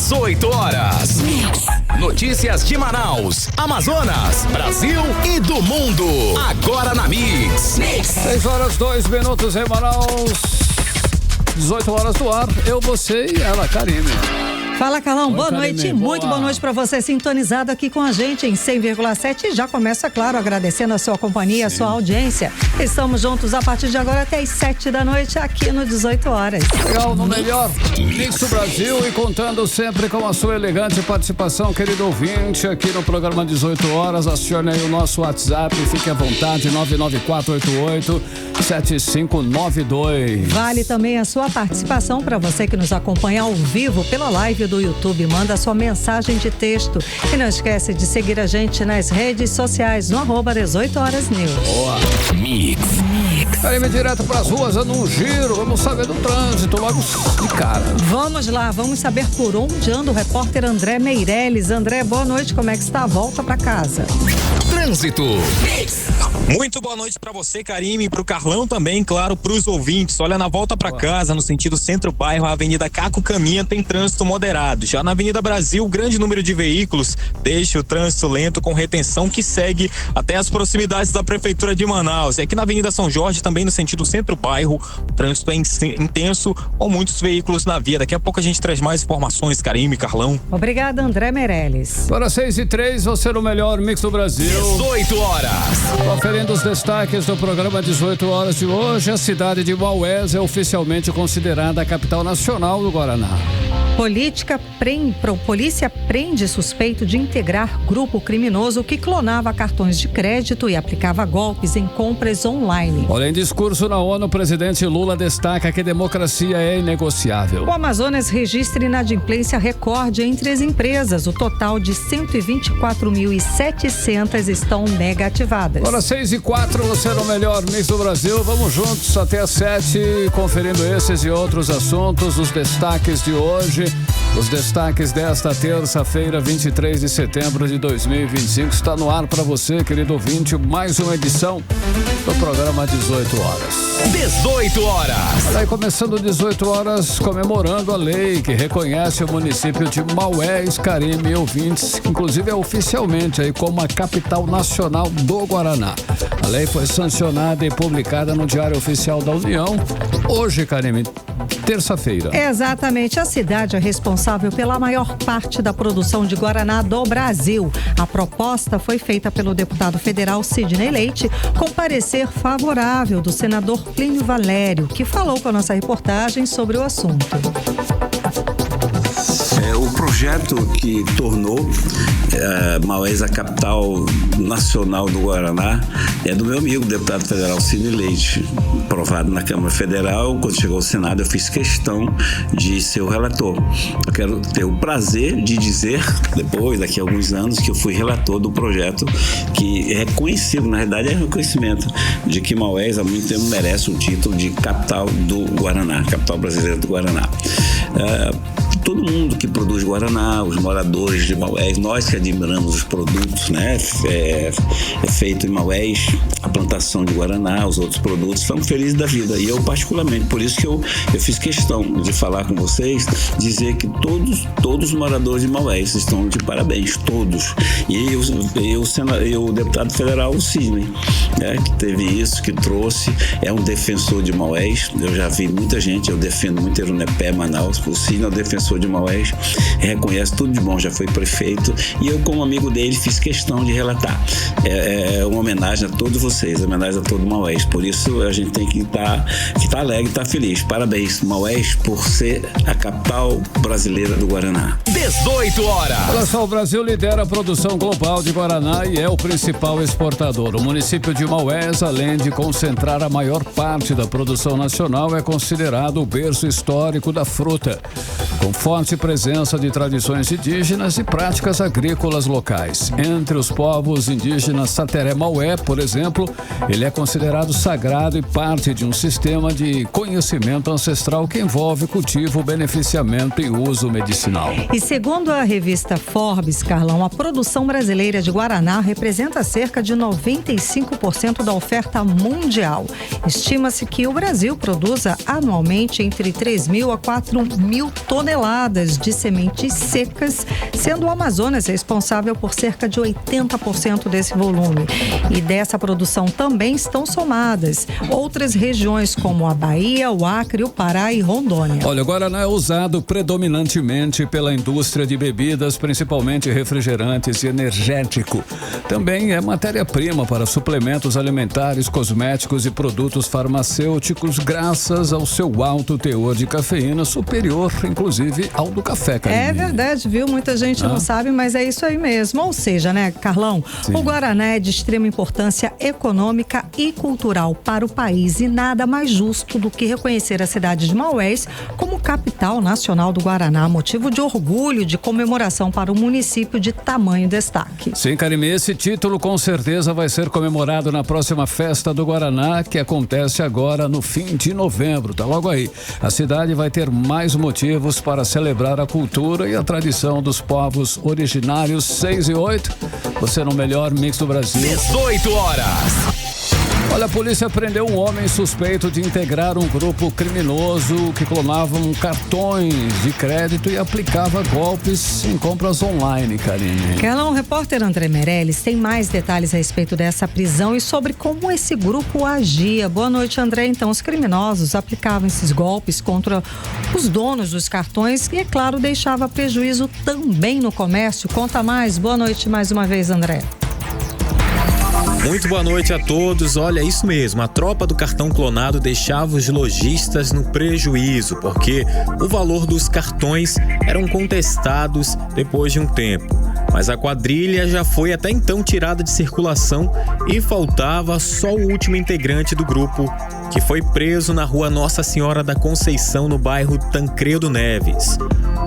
18 horas. Notícias de Manaus, Amazonas, Brasil e do mundo. Agora na Mix. 6 horas 2 minutos em Manaus. 18 horas do ar. Eu, você e ela, Karine. Fala, Carlão, boa Karine, noite, muito boa noite para você sintonizado aqui com a gente em 100,7 e já começa, claro, agradecendo a sua companhia, a sua audiência. Estamos juntos a partir de agora até as 7 da noite aqui no 18 horas. Legal, no melhor Mix do Brasil e contando sempre com a sua elegante participação, querido ouvinte, aqui no programa 18 horas. Acione aí o nosso WhatsApp, fique à vontade, 99488-7592. Vale também a sua participação para você que nos acompanha ao vivo pela live do YouTube. Manda a sua mensagem de texto e não esquece de seguir a gente nas redes sociais no @18horasnews. Boa. Mix. Karine, direto pras ruas, dando um giro. Vamos saber do trânsito logo de cara. Vamos lá, vamos saber por onde anda o repórter André Meirelles. André, boa noite, como é que está a volta para casa? Trânsito. Muito boa noite para você, Karine, para o Carlão também, claro, para os ouvintes. Olha, na volta para casa, no sentido centro-bairro, a Avenida Caco Caminha tem trânsito moderado. Já na Avenida Brasil, grande número de veículos deixa o trânsito lento com retenção que segue até as proximidades da Prefeitura de Manaus. E aqui na Avenida São Jorge, também no sentido centro-bairro, o trânsito é intenso com muitos veículos na via. Daqui a pouco a gente traz mais informações, Karine, Carlão. Obrigada, André Meirelles. Agora 6h03, você no melhor Mix do Brasil. 18 horas. Conferindo os destaques do programa 18 horas de hoje, a cidade de Maués é oficialmente considerada a capital nacional do Guaraná. Polícia prende suspeito de integrar grupo criminoso que clonava cartões de crédito e aplicava golpes em compras online. Olha, em discurso na ONU, o presidente Lula destaca que democracia é inegociável. O Amazonas registra inadimplência recorde entre as empresas. O total de 124.700 estão negativadas. Agora 6h04, você no melhor Mix do Brasil. Vamos juntos até às 7, conferindo esses e outros assuntos, os destaques de hoje. Os destaques desta terça-feira, 23 de setembro de 2025. Está no ar para você, querido ouvinte, mais uma edição do programa 18 horas. 18 horas. Olha aí, começando 18 horas, comemorando a lei que reconhece o município de Maués, Karine, ouvintes, inclusive é oficialmente aí como a capital nacional do Guaraná. A lei foi sancionada e publicada no Diário Oficial da União. Hoje, Karine, terça-feira. Exatamente, a cidade é responsável pela maior parte da produção de Guaraná do Brasil. A proposta foi feita pelo deputado federal Sidney Leite, com parecer favorável do senador Plínio Valério, que falou com a nossa reportagem sobre o assunto. O projeto que tornou Maués a capital nacional do Guaraná é do meu amigo, deputado federal Sidney Leite, aprovado na Câmara Federal. Quando chegou ao Senado, eu fiz questão de ser o relator. Eu quero ter o prazer de dizer, depois, daqui a alguns anos, que eu fui relator do projeto que é reconhecido, na realidade é reconhecimento de que Maués há muito tempo merece o título de capital do Guaraná, capital brasileira do Guaraná. Todo mundo que produz Guaraná, os moradores de Maués, nós que admiramos os produtos, né? É feito em Maués, a plantação de Guaraná, os outros produtos, estamos felizes da vida. E eu particularmente, por isso que eu fiz questão de falar com vocês, dizer que todos os moradores de Maués estão de parabéns, todos. E o deputado federal, o Sidney, né? Que teve isso, que trouxe, é um defensor de Maués. Eu já vi muita gente, eu defendo muito Erunepé, Manaus. O Sidney é o defensor de Maués, reconhece tudo de bom, já foi prefeito, e eu, como amigo dele, fiz questão de relatar. É uma homenagem a todos vocês, uma homenagem a todo Maués. Por isso a gente tem que estar alegre, estar feliz. Parabéns, Maués, por ser a capital brasileira do Guaraná. 18 horas. Olha só, o Brasil lidera a produção global de Guaraná e é o principal exportador. O município de Maués, além de concentrar a maior parte da produção nacional, é considerado o berço histórico da fruta, com forte presença de tradições indígenas e práticas agrícolas locais. Entre os povos indígenas Sateré Maué, por exemplo, ele é considerado sagrado e parte de um sistema de conhecimento ancestral que envolve cultivo, beneficiamento e uso medicinal. E segundo a revista Forbes, Carlão, a produção brasileira de guaraná representa cerca de 95% da oferta mundial. Estima-se que o Brasil produza anualmente entre 3.000 a 4.000 toneladas de sementes secas, sendo o Amazonas responsável por cerca de 80% desse volume. E dessa produção também estão somadas outras regiões como a Bahia, o Acre, o Pará e Rondônia. Olha, o guaraná é usado predominantemente pela indústria de bebidas, principalmente refrigerantes e energético. Também é matéria-prima para suplementos alimentares, cosméticos e produtos farmacêuticos, graças ao seu alto teor de cafeína, superior, inclusive, ao do café, Karine. É verdade, viu? Muita gente não sabe, mas é isso aí mesmo. Ou seja, né, Carlão? Sim. O guaraná é de extrema importância econômica e cultural para o país e nada mais justo do que reconhecer a cidade de Maués como capital nacional do Guaraná, motivo de orgulho, de comemoração para o município de tamanho destaque. Sim, Karine, esse título com certeza vai ser comemorado na próxima Festa do Guaraná, que acontece agora no fim de novembro, tá logo aí. A cidade vai ter mais motivos para celebrar a cultura e a tradição dos povos originários. 6 e 8, você no melhor mix do Brasil. 18 horas. Olha, a polícia prendeu um homem suspeito de integrar um grupo criminoso que clonava cartões de crédito e aplicava golpes em compras online, Karine. Carlão, o repórter André Meirelles tem mais detalhes a respeito dessa prisão e sobre como esse grupo agia. Boa noite, André. Então, os criminosos aplicavam esses golpes contra os donos dos cartões e, é claro, deixava prejuízo também no comércio. Conta mais. Boa noite mais uma vez, André. Muito boa noite a todos. Olha, isso mesmo, a tropa do cartão clonado deixava os lojistas no prejuízo, porque o valor dos cartões eram contestados depois de um tempo. Mas a quadrilha já foi até então tirada de circulação e faltava só o último integrante do grupo, que foi preso na rua Nossa Senhora da Conceição, no bairro Tancredo Neves.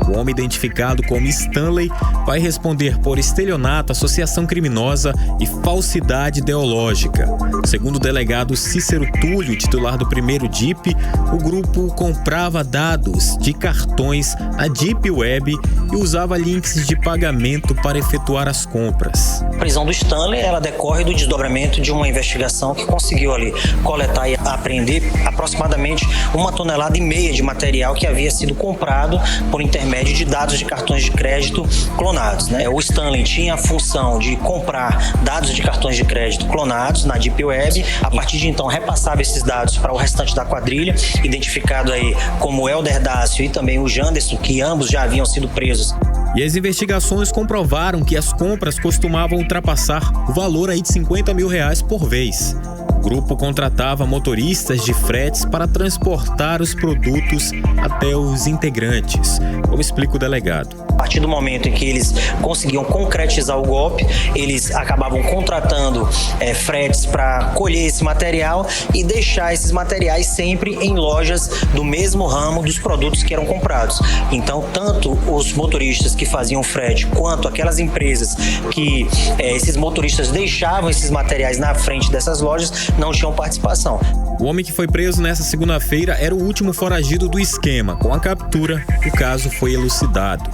O homem, identificado como Stanley, vai responder por estelionato, associação criminosa e falsidade ideológica. Segundo o delegado Cícero Túlio, titular do primeiro DIP, o grupo comprava dados de cartões na Deep Web e usava links de pagamento para efetuar as compras. A prisão do Stanley, ela decorre do desdobramento de uma investigação que conseguiu ali coletar e apreender aproximadamente 1,5 tonelada de material que havia sido comprado por intermédio de dados de cartões de crédito clonados, né? O Stanley tinha a função de comprar dados de cartões de crédito clonados na Deep Web, a partir de então repassava esses dados para o restante da quadrilha, identificado aí como o Helder Dácio e também o Janderson, que ambos já haviam sido presos. E as investigações comprovaram que as compras costumavam ultrapassar o valor aí de R$50 mil por vez. O grupo contratava motoristas de fretes para transportar os produtos até os integrantes, como explica o delegado. A partir do momento em que eles conseguiam concretizar o golpe, eles acabavam contratando fretes para colher esse material e deixar esses materiais sempre em lojas do mesmo ramo dos produtos que eram comprados. Então, tanto os motoristas que faziam frete, quanto aquelas empresas que esses motoristas deixavam esses materiais na frente dessas lojas, não tinham participação. O homem que foi preso nesta segunda-feira era o último foragido do esquema. Com a captura, o caso foi elucidado.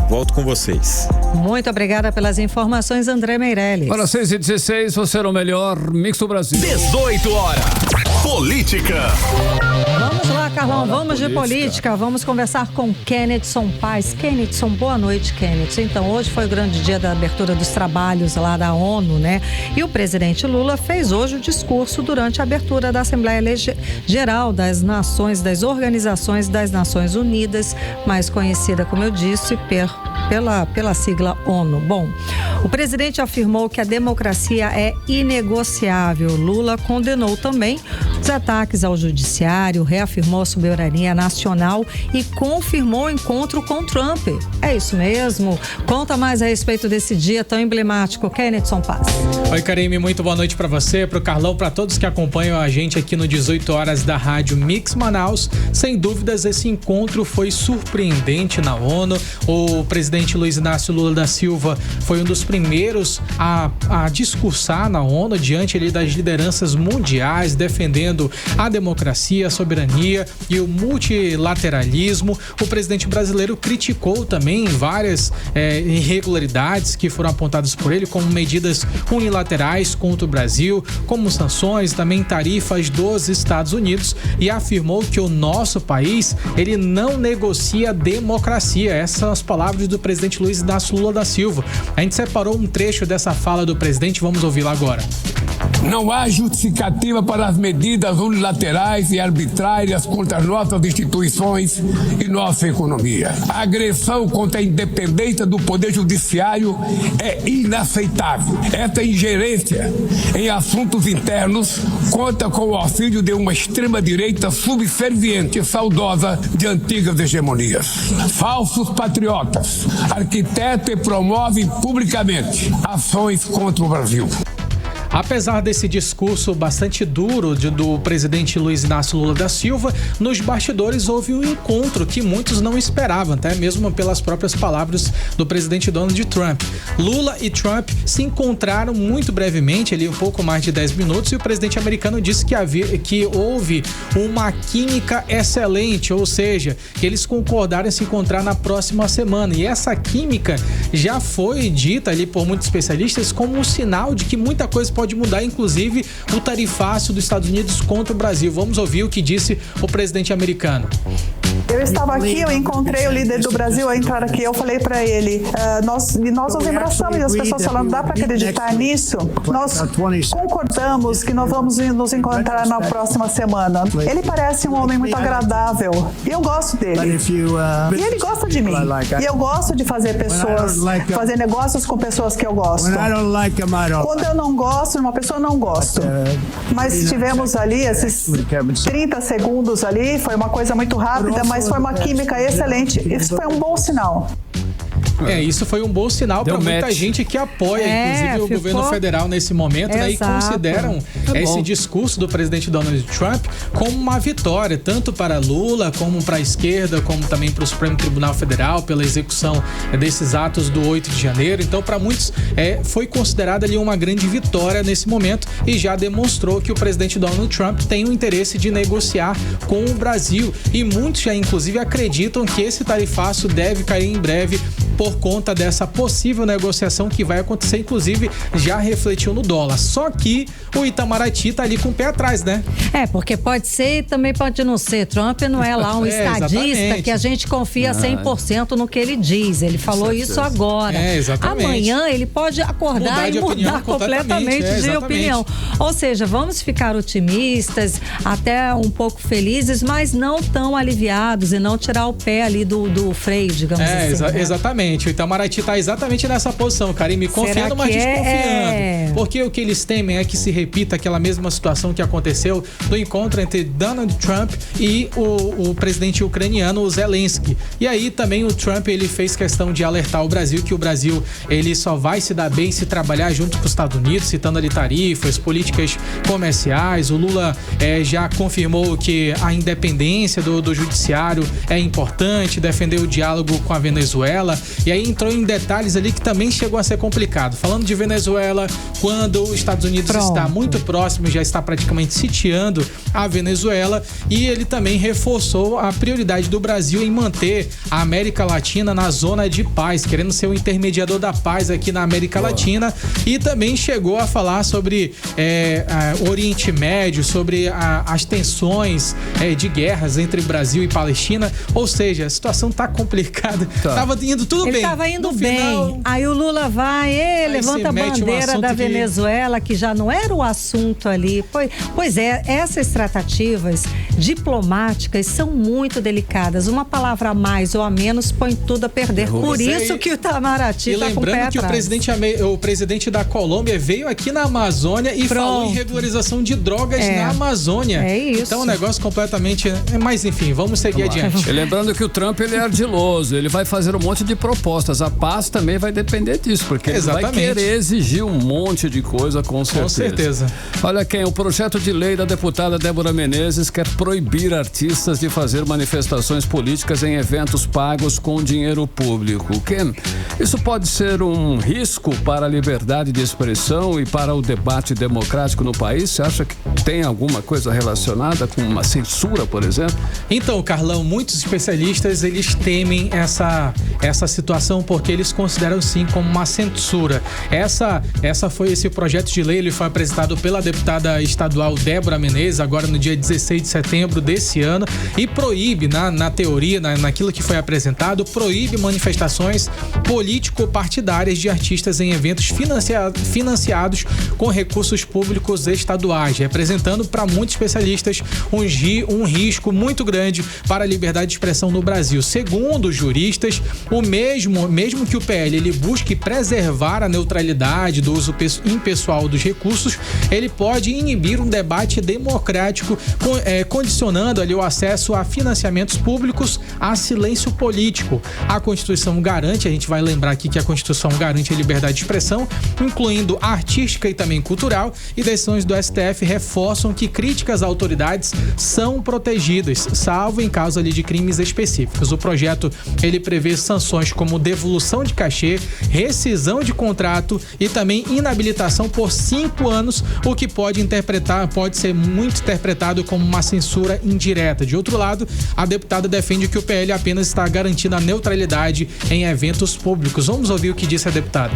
Volto com vocês. Muito obrigada pelas informações, André Meirelles. Para 6h16, você era o melhor mix do Brasil. 18 horas. Política. Vamos lá, Carlão, vamos de política. Vamos conversar com Kennethson Paz. Kennethson, boa noite, Kennethson. Então, hoje foi o grande dia da abertura dos trabalhos lá da ONU, né? E o presidente Lula fez hoje o discurso durante a abertura da Assembleia Geral das Nações, das Organizações das Nações Unidas, mais conhecida, como eu disse, pela sigla ONU. Bom, o presidente afirmou que a democracia é inegociável. Lula condenou também Os ataques ao judiciário, reafirmou a soberania nacional e confirmou o encontro com Trump. É isso mesmo? Conta mais a respeito desse dia tão emblemático, Kennethson Paz. Oi, Karime, muito boa noite para você, para o Carlão, para todos que acompanham a gente aqui no 18 horas da Rádio Mix Manaus. Sem dúvidas, esse encontro foi surpreendente na ONU. O presidente Luiz Inácio Lula da Silva foi um dos primeiros a discursar na ONU diante ali das lideranças mundiais, defendendo a democracia, a soberania e o multilateralismo. O presidente brasileiro criticou também várias irregularidades que foram apontadas por ele como medidas unilaterais contra o Brasil, como sanções, também tarifas dos Estados Unidos, e afirmou que o nosso país, ele não negocia democracia. Essas são as palavras do presidente Luiz Inácio Lula da Silva. A gente separou um trecho dessa fala do presidente, vamos ouvi-la agora. Não há justificativa para as medidas unilaterais e arbitrárias contra nossas instituições e nossa economia. A agressão contra a independência do Poder Judiciário é inaceitável. Essa ingerência em assuntos internos conta com o auxílio de uma extrema-direita subserviente e saudosa de antigas hegemonias. Falsos patriotas arquitetam e promovem publicamente ações contra o Brasil. Apesar desse discurso bastante duro do presidente Luiz Inácio Lula da Silva, nos bastidores houve um encontro que muitos não esperavam, até mesmo pelas próprias palavras do presidente Donald Trump. Lula e Trump se encontraram muito brevemente, ali um pouco mais de 10 minutos, e o presidente americano disse que houve uma química excelente, ou seja, que eles concordaram em se encontrar na próxima semana. E essa química já foi dita ali por muitos especialistas como um sinal de que muita coisa pode mudar, inclusive o tarifácio dos Estados Unidos contra o Brasil. Vamos ouvir o que disse o presidente americano. Eu estava aqui, eu encontrei o líder do Brasil a entrar aqui, eu falei para ele, nós nos abraçamos, e as pessoas falando, dá para acreditar nisso? Nós concordamos que nós vamos nos encontrar na próxima semana. Ele parece um homem muito agradável e eu gosto dele. E ele gosta de mim. E eu gosto de fazer negócios com pessoas que eu gosto. Quando eu não gosto de uma pessoa, eu não gosto. Mas tivemos ali esses 30 segundos ali, foi uma coisa muito rápida, mas foi uma química excelente. Isso foi um bom sinal. Isso foi um bom sinal para muita gente que apoia, inclusive, o governo federal nesse momento, né, e consideram esse discurso do presidente Donald Trump como uma vitória, tanto para Lula, como para a esquerda, como também para o Supremo Tribunal Federal, pela execução desses atos do 8 de janeiro. Então, para muitos, foi considerada ali uma grande vitória nesse momento e já demonstrou que o presidente Donald Trump tem o interesse de negociar com o Brasil. E muitos já, inclusive, acreditam que esse tarifácio deve cair em breve por conta dessa possível negociação que vai acontecer, inclusive já refletiu no dólar. Só que o Itamaraty tá ali com o pé atrás, né? Porque pode ser e também pode não ser. Trump não é lá um estadista que a gente confia 100% no que ele diz. Ele falou isso agora. Amanhã ele pode acordar e mudar completamente de opinião. Ou seja, vamos ficar otimistas, até um pouco felizes, mas não tão aliviados e não tirar o pé ali do freio, digamos assim. Exatamente. O Itamaraty está exatamente nessa posição, Karime, confiando, mas desconfiando. Porque o que eles temem é que se repita aquela mesma situação que aconteceu no encontro entre Donald Trump e o presidente ucraniano, Zelensky. E aí também o Trump, ele fez questão de alertar o Brasil que o Brasil, ele só vai se dar bem se trabalhar junto com os Estados Unidos, citando ali tarifas, políticas comerciais. O Lula já confirmou que a independência do judiciário é importante, defendeu o diálogo com a Venezuela. E aí entrou em detalhes ali que também chegou a ser complicado. Falando de Venezuela, quando os Estados Unidos está muito próximo, já está praticamente sitiando a Venezuela, e ele também reforçou a prioridade do Brasil em manter a América Latina na zona de paz, querendo ser o intermediador da paz aqui na América Latina, e também chegou a falar sobre o Oriente Médio, sobre as tensões de guerras entre Brasil e Palestina. Ou seja, a situação tá complicada. Tava indo tudo bem. Ele tava indo bem. Final, aí o Lula vai, levanta a bandeira da Venezuela, que já não era o assunto ali. Pois é, essas tratativas diplomáticas são muito delicadas. Uma palavra a mais ou a menos põe tudo a perder. Por isso que o Itamaraty está com o pé atrás. E lembrando que o presidente da Colômbia veio aqui na Amazônia e falou em regularização de drogas na Amazônia. É isso. Então, um negócio completamente... Mas, enfim, vamos seguir adiante. E lembrando que o Trump, ele é ardiloso, ele vai fazer um monte de propostas. A paz também vai depender disso, porque ele vai querer exigir um monte de coisa, com certeza. Com certeza. Olha o projeto de lei da deputada Débora Menezes quer proibir artistas de fazer manifestações políticas em eventos pagos com dinheiro público. Isso pode ser um risco para a liberdade de expressão e para o debate democrático no país? Você acha que tem alguma coisa relacionada com uma censura, por exemplo? Então, Carlão, muitos especialistas, eles temem essa situação porque eles consideram sim como uma censura. Esse projeto de lei, ele foi apresentado pela deputada estadual Débora Menezes, agora no dia 16 de setembro desse ano, e proíbe, na teoria, naquilo que foi apresentado, proíbe manifestações político-partidárias de artistas em eventos financiados com recursos públicos estaduais, representando para muitos especialistas um risco muito grande para a liberdade de expressão no Brasil. Segundo os juristas, mesmo que o PL ele busque preservar a neutralidade do uso impessoal dos recursos, ele pode inibir um debate democrático, condicionando ali o acesso a financiamentos públicos a silêncio político. A Constituição garante, a gente vai lembrar aqui que a Constituição garante a liberdade de expressão, incluindo artística e também cultural, e decisões do STF reforçam que críticas a autoridades são protegidas, salvo em caso ali de crimes específicos. O projeto, ele prevê sanções como devolução de cachê, rescisão de contrato e também inabilitação por 5 anos, o que pode ser muito interpretado como uma censura indireta. De outro lado, a deputada defende que o PL apenas está garantindo a neutralidade em eventos públicos. Vamos ouvir o que disse a deputada.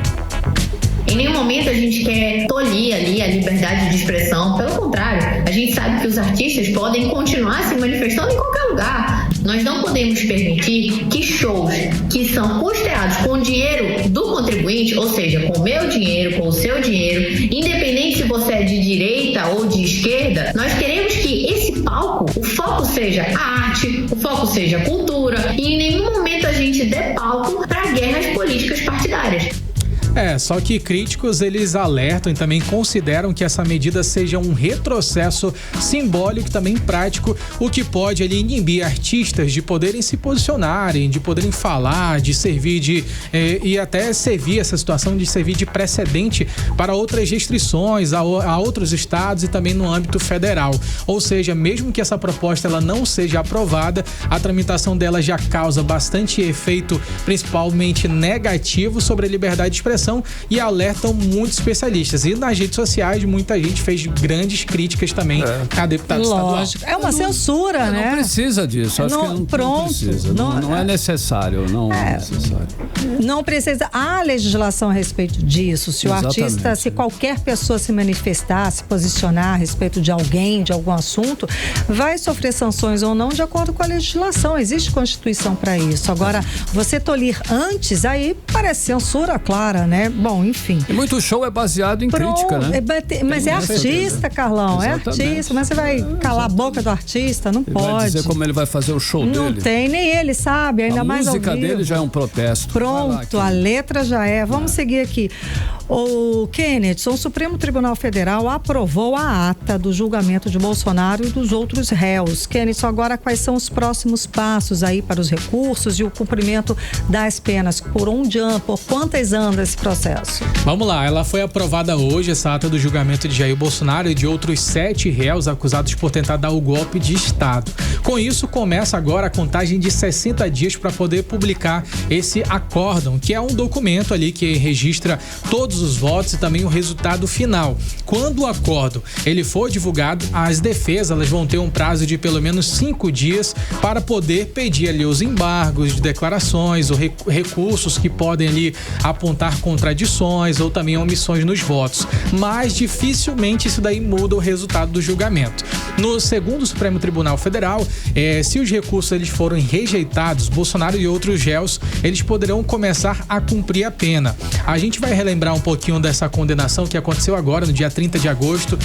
Em nenhum momento a gente quer tolir ali a liberdade de expressão. Pelo contrário, a gente sabe que os artistas podem continuar se manifestando em qualquer lugar. Nós não podemos permitir que shows que são custeados com dinheiro do contribuinte, ou seja, com o meu dinheiro, com o seu dinheiro, independente se você é de direita ou de esquerda, nós queremos que esse palco, o foco seja a arte, o foco seja a cultura, e em nenhum momento a gente dê palco para guerras políticas partidárias. Só que críticos, eles alertam e também consideram que essa medida seja um retrocesso simbólico e também prático, o que pode ali inibir artistas de poderem se posicionarem, de poderem falar, de servir e até servir essa situação de servir de precedente para outras restrições a outros estados e também no âmbito federal. Ou seja, mesmo que essa proposta ela não seja aprovada, a tramitação dela já causa bastante efeito, principalmente negativo, sobre a liberdade de expressão, e alertam muitos especialistas. E nas redes sociais, muita gente fez grandes críticas também à deputada estadual. É uma censura, né? Não precisa disso. Acho que não precisa. Não é necessário. Não é necessário. Não precisa. Há legislação a respeito disso. Se o artista, se qualquer pessoa se manifestar, se posicionar a respeito de alguém, de algum assunto, vai sofrer sanções ou não de acordo com a legislação. Existe Constituição para isso. Agora, você tolir antes, aí parece censura clara, né? Bom, enfim. E muito show é baseado em crítica, né? Mas é artista, Carlão. Exatamente. É artista. Mas você vai calar a boca do artista? Não pode. Vai dizer como ele vai fazer o show dele. Não tem, nem ele sabe, ainda mais ao vivo. A música dele já é um protesto. Pronto, a letra já é. Vamos seguir aqui. O Kenneth, o Supremo Tribunal Federal aprovou a ata do julgamento de Bolsonaro e dos outros réus. Kenneth, agora quais são os próximos passos aí para os recursos e o cumprimento das penas? Por quantas anda esse processo? Vamos lá, ela foi aprovada hoje, essa ata do julgamento de Jair Bolsonaro e de outros 7 réus acusados por tentar dar o golpe de Estado. Com isso, começa agora a contagem de 60 dias para poder publicar esse acórdão, que é um documento ali que registra todos os votos e também o resultado final. Quando o acórdão ele for divulgado, as defesas elas vão ter um prazo de pelo menos 5 dias para poder pedir ali os embargos de declarações, ou recursos que podem ali apontar contradições ou também omissões nos votos, mas dificilmente isso daí muda o resultado do julgamento. No segundo Supremo Tribunal Federal, se os recursos eles forem rejeitados, Bolsonaro e outros réus, eles poderão começar a cumprir a pena. A gente vai relembrar um pouquinho dessa condenação que aconteceu agora, no dia 30 de agosto,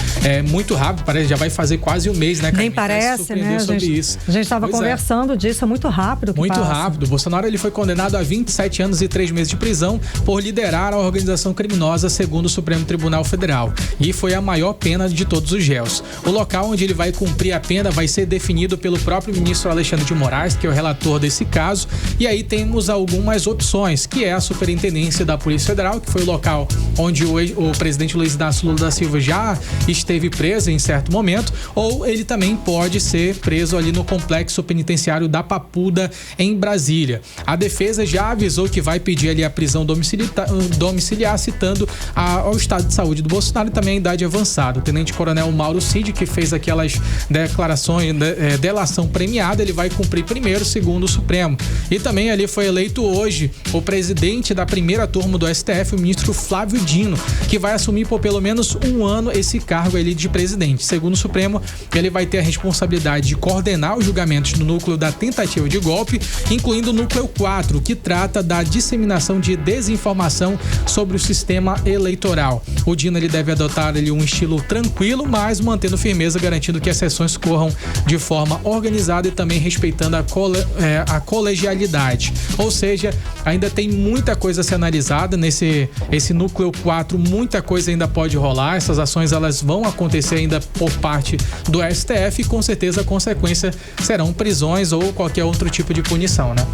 muito rápido, parece, já vai fazer quase um mês, né, Carmen? Nem parece, né? A gente estava conversando disso, é muito rápido. Muito rápido. Bolsonaro ele foi condenado a 27 anos e 3 meses de prisão por liderar a organização criminosa, segundo o Supremo Tribunal Federal. E foi a maior pena de todos os réus. O local onde ele vai cumprir a pena vai ser definido pelo próprio ministro Alexandre de Moraes, que é o relator desse caso. E aí temos algumas opções, que é a Superintendência da Polícia Federal, que foi o local onde o presidente Luiz Inácio Lula da Silva já esteve preso em certo momento, ou ele também pode ser preso ali no complexo penitenciário da Papuda, em Brasília. A defesa já avisou que vai pedir ali a prisão domiciliar, citando ao estado de saúde do Bolsonaro e também a idade avançada. O tenente-coronel Mauro Cid, que fez aquelas declarações, delação premiada, ele vai cumprir primeiro, segundo o Supremo. E também ali foi eleito hoje o presidente da primeira turma do STF, o ministro Flávio Dino, que vai assumir por pelo menos um ano esse cargo ali de presidente. Segundo o Supremo, ele vai ter a responsabilidade de coordenar os julgamentos no núcleo da tentativa de golpe, incluindo o núcleo 4, que trata da disseminação de desinformação sobre o sistema eleitoral. O Dino ele deve adotar ali um estilo tranquilo, mas mantendo firmeza, garantindo que as sessões corram de forma organizada e também respeitando a colegialidade. Ou seja, ainda tem muita coisa a ser analisada nesse núcleo 4, muita coisa ainda pode rolar. Essas ações elas vão acontecer ainda por parte do STF e com certeza a consequência serão prisões ou qualquer outro tipo de punição, né?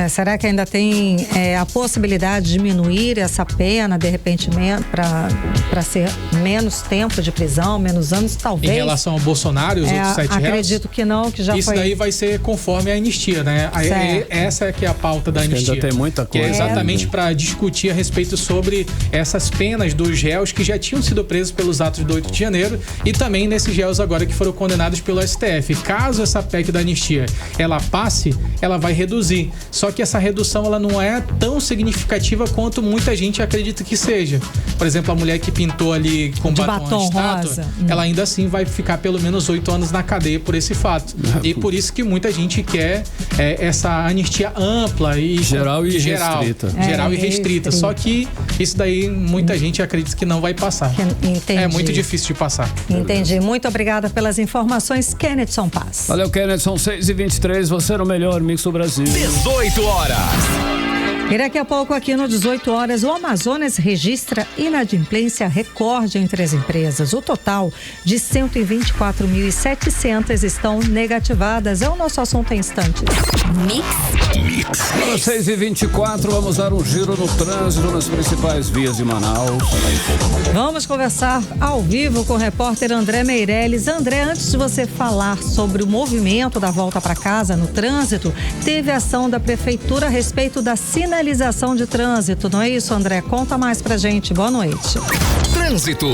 Será que ainda tem a possibilidade de diminuir essa pena, de repente, para ser menos tempo de prisão, menos anos, talvez? Em relação ao Bolsonaro e os outros 7 réus? Acredito que não, que já isso foi... Isso daí vai ser conforme a anistia, né? Essa é que é a pauta da anistia. Ainda tem muita coisa. Que é exatamente para discutir a respeito sobre essas penas dos réus que já tinham sido presos pelos atos do 8 de janeiro e também nesses réus agora que foram condenados pelo STF. Caso essa PEC da anistia, ela passe, ela vai reduzir. Só que essa redução ela não é tão significativa quanto muita gente acredita que seja. Por exemplo, a mulher que pintou ali com batom estátua, ela ainda assim vai ficar pelo menos 8 anos na cadeia por esse fato. E por isso que muita gente quer essa anistia ampla e geral e restrita. Geral e restrita. Só que isso daí muita gente acredita que não vai passar. Entendi. É muito difícil de passar. Entendi. Muito obrigada pelas informações, Kennethson Paz. Valeu, Kennethson. 6h23, você era o melhor mix do Brasil. 18 horas. E daqui a pouco, aqui no 18 horas, o Amazonas registra inadimplência recorde entre as empresas. O total de 124.700 estão negativadas. É o nosso assunto em instantes. Mix. Às 6h24, vamos dar um giro no trânsito nas principais vias de Manaus. Vamos conversar ao vivo com o repórter André Meirelles. André, antes de você falar sobre o movimento da volta para casa no trânsito, teve ação da Prefeitura a respeito da sinalização de trânsito, não é isso, André? Conta mais pra gente. Boa noite. Trânsito.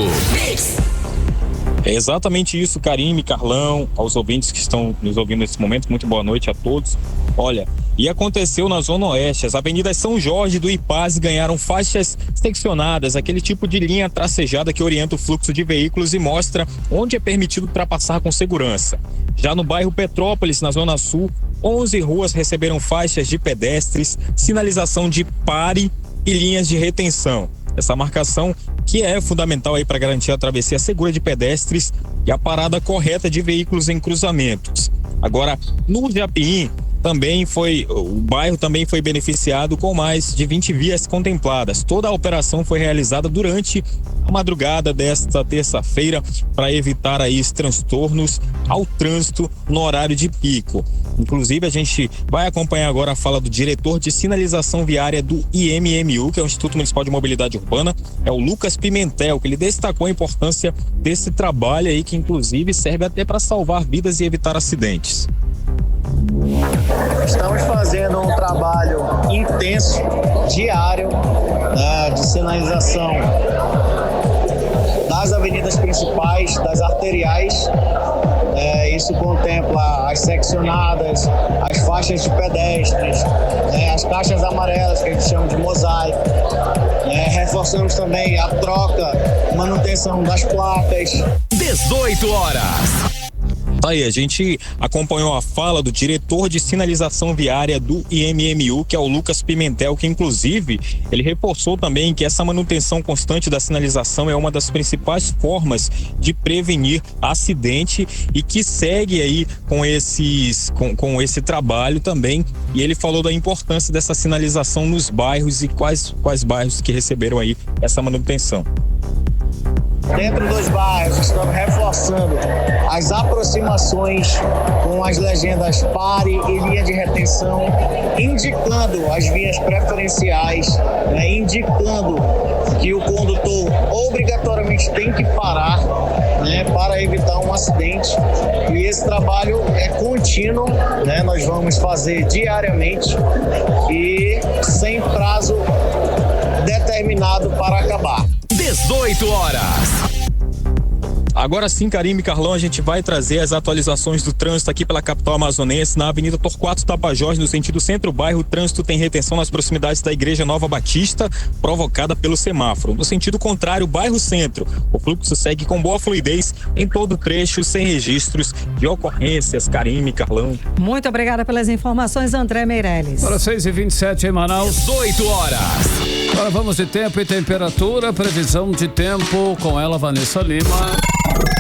É exatamente isso, Karime, Carlão, aos ouvintes que estão nos ouvindo nesse momento, muito boa noite a todos. Olha, e aconteceu na Zona Oeste, as avenidas São Jorge do Ipaz ganharam faixas seccionadas, aquele tipo de linha tracejada que orienta o fluxo de veículos e mostra onde é permitido ultrapassar com segurança. Já no bairro Petrópolis, na Zona Sul, 11 ruas receberam faixas de pedestres, sinalização de pare e linhas de retenção. Essa marcação que é fundamental aí para garantir a travessia segura de pedestres e a parada correta de veículos em cruzamentos. Agora, no Japim, o bairro também foi beneficiado com mais de 20 vias contempladas. Toda a operação foi realizada durante a madrugada desta terça-feira para evitar aí os transtornos ao trânsito no horário de pico. Inclusive, a gente vai acompanhar agora a fala do diretor de sinalização viária do IMMU, que é o Instituto Municipal de Mobilidade Urbana, é o Lucas Pimentel, que ele destacou a importância desse trabalho aí, que inclusive serve até para salvar vidas e evitar acidentes. Estamos fazendo um trabalho intenso, diário, de sinalização das avenidas principais, das arteriais, Isso contempla as seccionadas, as faixas de pedestres, as caixas amarelas que a gente chama de mosaico. Reforçamos também a troca, manutenção das placas. 18 horas. Aí, a gente acompanhou a fala do diretor de sinalização viária do IMMU, que é o Lucas Pimentel, que inclusive ele reforçou também que essa manutenção constante da sinalização é uma das principais formas de prevenir acidente e que segue aí com esse trabalho também. E ele falou da importância dessa sinalização nos bairros e quais bairros que receberam aí essa manutenção. Dentro dos bairros, estamos reforçando as aproximações com as legendas pare e linha de retenção, indicando as vias preferenciais, indicando que o condutor obrigatoriamente tem que parar, para evitar um acidente. E esse trabalho é contínuo, nós vamos fazer diariamente e sem prazo determinado para acabar. 18 horas. Agora sim, Karime e Carlão, a gente vai trazer as atualizações do trânsito aqui pela capital amazonense. Na Avenida Torquato Tapajós, no sentido centro-bairro, o trânsito tem retenção nas proximidades da Igreja Nova Batista, provocada pelo semáforo. No sentido contrário, bairro Centro, o fluxo segue com boa fluidez em todo o trecho, sem registros de ocorrências. Karime e Carlão. Muito obrigada pelas informações, André Meirelles. Para 6h27 em Manaus. 18 horas. Agora vamos de tempo e temperatura, previsão de tempo com ela, Vanessa Lima.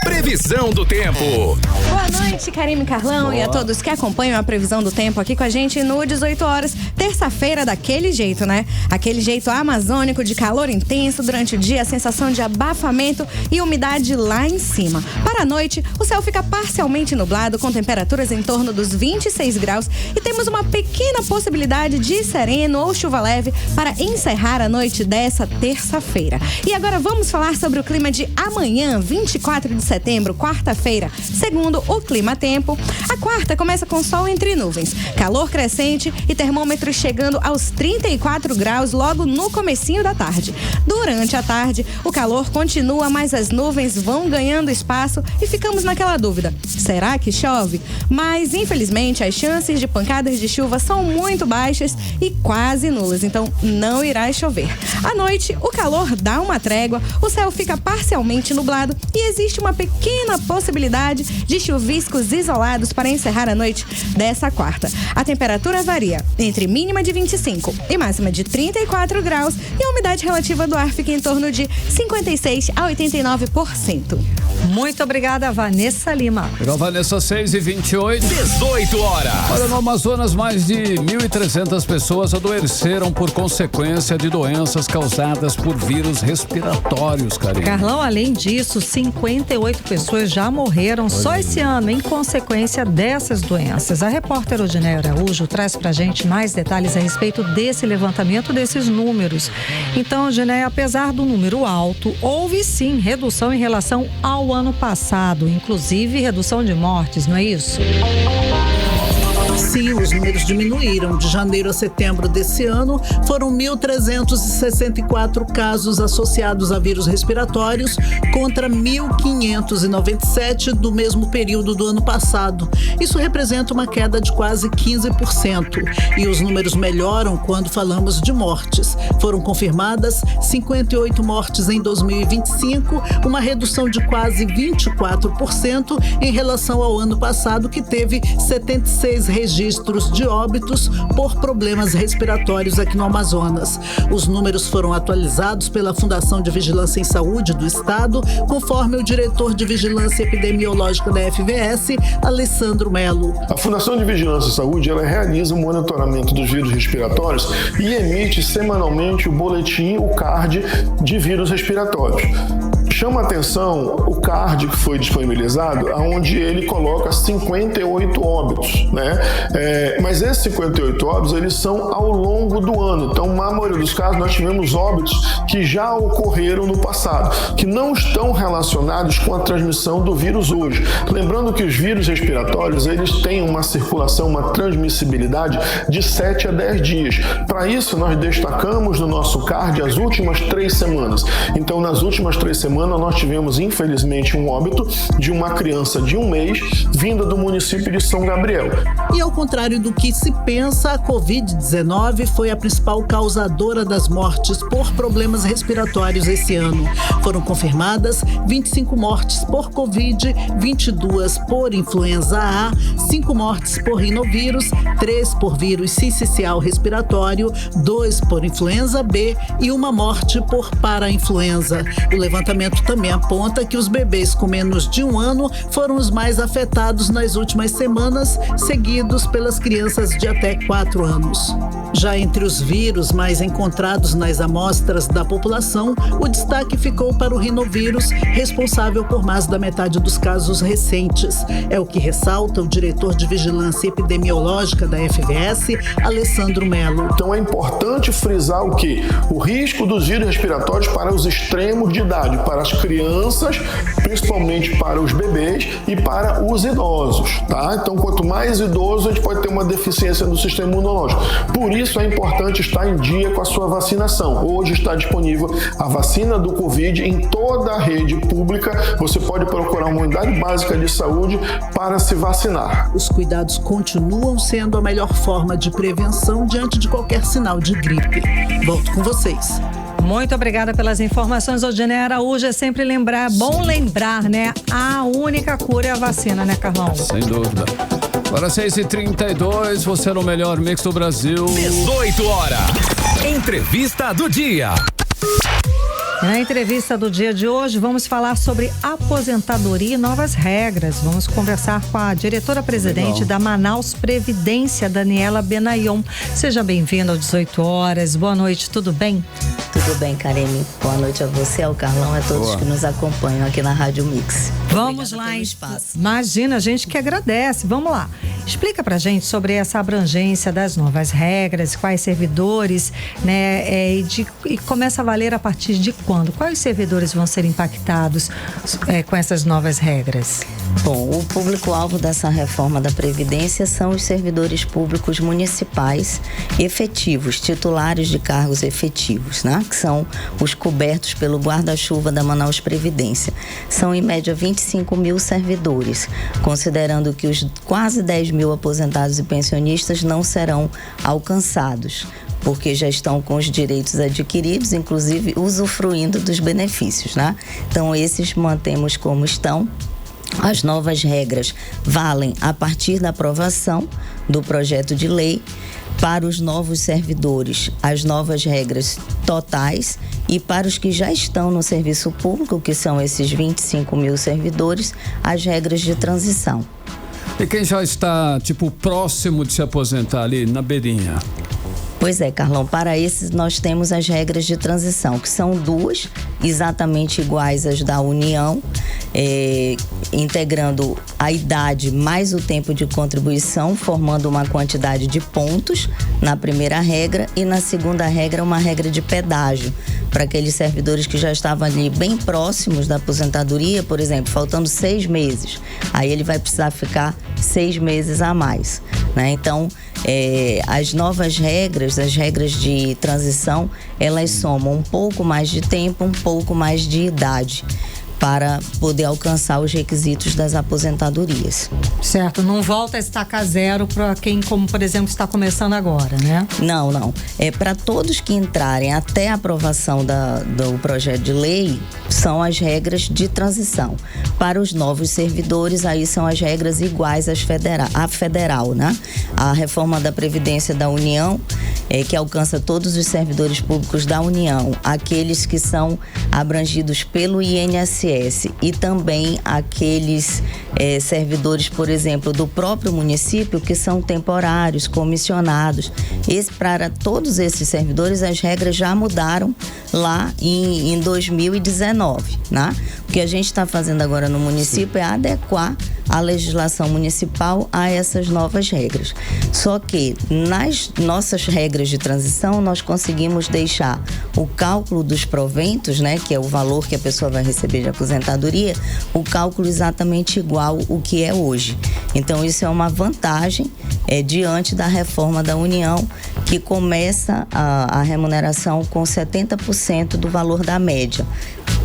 Previsão do tempo. Boa noite, Karime, Carlão. E a todos que acompanham a previsão do tempo aqui com a gente no 18 horas, terça-feira, daquele jeito, Aquele jeito amazônico de calor intenso durante o dia, a sensação de abafamento e umidade lá em cima. Para a noite, o céu fica parcialmente nublado, com temperaturas em torno dos 26 graus e temos uma pequena possibilidade de sereno ou chuva leve para encerrar a noite dessa terça-feira. E agora vamos falar sobre o clima de amanhã, 24 de setembro, quarta-feira. Segundo o Clima Tempo, a quarta começa com sol entre nuvens, calor crescente e termômetros chegando aos 34 graus logo no comecinho da tarde. Durante a tarde, o calor continua, mas as nuvens vão ganhando espaço e ficamos naquela dúvida: será que chove? Mas, infelizmente, as chances de pancadas de chuva são muito baixas e quase nulas, então não irá chover. À noite, o calor dá uma trégua, o céu fica parcialmente nublado e existe uma pequena possibilidade de chuviscos isolados para encerrar a noite dessa quarta. A temperatura varia entre mínima de 25 e máxima de 34 graus e a umidade relativa do ar fica em torno de 56 a 89%. Muito obrigada, Vanessa Lima. Legal, Vanessa, 6h28. 18 horas. Olha, no Amazonas, mais de 1.300 pessoas adoeceram por consequência de doenças causadas por vírus respiratórios, Karine. Carlão, além disso, 58 pessoas já morreram só esse ano em consequência dessas doenças. A repórter Odineia Araújo traz pra gente mais detalhes a respeito desse levantamento desses números. Então, Odineia, apesar do número alto, houve sim redução em relação ao ano passado, inclusive redução de mortes, não é isso? Sim, os números diminuíram. De janeiro a setembro desse ano, foram 1.364 casos associados a vírus respiratórios contra 1.597 do mesmo período do ano passado. Isso representa uma queda de quase 15%. E os números melhoram quando falamos de mortes. Foram confirmadas 58 mortes em 2025, uma redução de quase 24% em relação ao ano passado, que teve 76 registros de óbitos por problemas respiratórios aqui no Amazonas. Os números foram atualizados pela Fundação de Vigilância em Saúde do Estado, conforme o diretor de Vigilância Epidemiológica da FVS, Alessandro Melo. A Fundação de Vigilância em Saúde, ela realiza o monitoramento dos vírus respiratórios e emite semanalmente o boletim, o CARD, de vírus respiratórios. Chama a atenção o CARD que foi disponibilizado, onde ele coloca 58 óbitos, mas esses 58 óbitos, eles são ao longo do ano. Então, na maioria dos casos, nós tivemos óbitos que já ocorreram no passado, que não estão relacionados com a transmissão do vírus hoje. Lembrando que os vírus respiratórios, eles têm uma circulação, uma transmissibilidade de 7 a 10 dias. Para isso, nós destacamos no nosso CARD as últimas 3 semanas. Então, nas últimas 3 semanas, semana nós tivemos, infelizmente, um óbito de uma criança de 1 mês vinda do município de São Gabriel. E ao contrário do que se pensa, a Covid-19 foi a principal causadora das mortes por problemas respiratórios esse ano. Foram confirmadas 25 mortes por Covid, 22 por influenza A, 5 mortes por rinovírus, 3 por vírus sincicial respiratório, 2 por influenza B e 1 morte por parainfluenza. O levantamento também aponta que os bebês com menos de 1 ano foram os mais afetados nas últimas semanas, seguidos pelas crianças de até 4 anos. Já entre os vírus mais encontrados nas amostras da população, o destaque ficou para o rinovírus, responsável por mais da metade dos casos recentes. É o que ressalta o diretor de Vigilância Epidemiológica da FVS, Alessandro Melo. Então é importante frisar o quê? O risco dos vírus respiratórios para os extremos de idade, para as crianças, principalmente para os bebês e para os idosos, tá? Então, quanto mais idoso, a gente pode ter uma deficiência no sistema imunológico. Por isso é importante estar em dia com a sua vacinação. Hoje está disponível a vacina do Covid em toda a rede pública. Você pode procurar uma unidade básica de saúde para se vacinar. Os cuidados continuam sendo a melhor forma de prevenção diante de qualquer sinal de gripe. Volto com vocês. Muito obrigada pelas informações, Odinei Araújo. É sempre bom lembrar, né? A única cura é a vacina, né, Carlão? Sem dúvida. Agora 6h32, você no melhor mix do Brasil. 18 horas. Entrevista do dia. Na entrevista do dia de hoje, vamos falar sobre aposentadoria e novas regras. Vamos conversar com a diretora-presidente da Manaus Previdência, Daniela Benayon. Seja bem-vinda ao 18 horas. Boa noite, tudo bem? Tudo bem, Karine. Boa noite a você, ao Carlão e a todos que nos acompanham aqui na Rádio Mix. Vamos lá, imagina, a gente que agradece. Vamos lá. Explica pra gente sobre essa abrangência das novas regras, quais servidores, né? E começa a valer a partir de quando? Quais servidores vão ser impactados com essas novas regras? Bom, o público-alvo dessa reforma da Previdência são os servidores públicos municipais efetivos, titulares de cargos efetivos, né? Que são os cobertos pelo guarda-chuva da Manaus Previdência. São, em média, 25 mil servidores, considerando que os quase 10 mil aposentados e pensionistas não serão alcançados, porque já estão com os direitos adquiridos, inclusive usufruindo dos benefícios, né? Então, esses mantemos como estão. As novas regras valem a partir da aprovação do projeto de lei. Para os novos servidores, as novas regras totais, e para os que já estão no serviço público, que são esses 25 mil servidores, as regras de transição. E quem já está, próximo de se aposentar ali na beirinha? Pois é, Carlão, para esses nós temos as regras de transição, que são 2, exatamente iguais às da União, integrando a idade mais o tempo de contribuição, formando uma quantidade de pontos na primeira regra, e na segunda regra uma regra de pedágio, para aqueles servidores que já estavam ali bem próximos da aposentadoria, por exemplo, faltando 6 meses, aí ele vai precisar ficar 6 meses a mais, né? Então, as novas regras, as regras de transição, elas somam um pouco mais de tempo, um pouco mais de idade, para poder alcançar os requisitos das aposentadorias. Certo, não volta a estaca zero para quem, como por exemplo, está começando agora, né? Não. É para todos que entrarem até a aprovação do projeto de lei, são as regras de transição. Para os novos servidores, aí são as regras iguais à federal, né? A reforma da Previdência da União, que alcança todos os servidores públicos da União, aqueles que são abrangidos pelo INSS, e também aqueles servidores, por exemplo, do próprio município, que são temporários, comissionados. Para todos esses servidores, as regras já mudaram lá em 2019, né? O que a gente está fazendo agora no município é adequar a legislação municipal a essas novas regras. Só que nas nossas regras de transição, nós conseguimos deixar o cálculo dos proventos, né, que é o valor que a pessoa vai receber de aposentadoria, o cálculo exatamente igual o que é hoje. Então, isso é uma vantagem diante da reforma da União, que começa a remuneração com 70% do valor da média.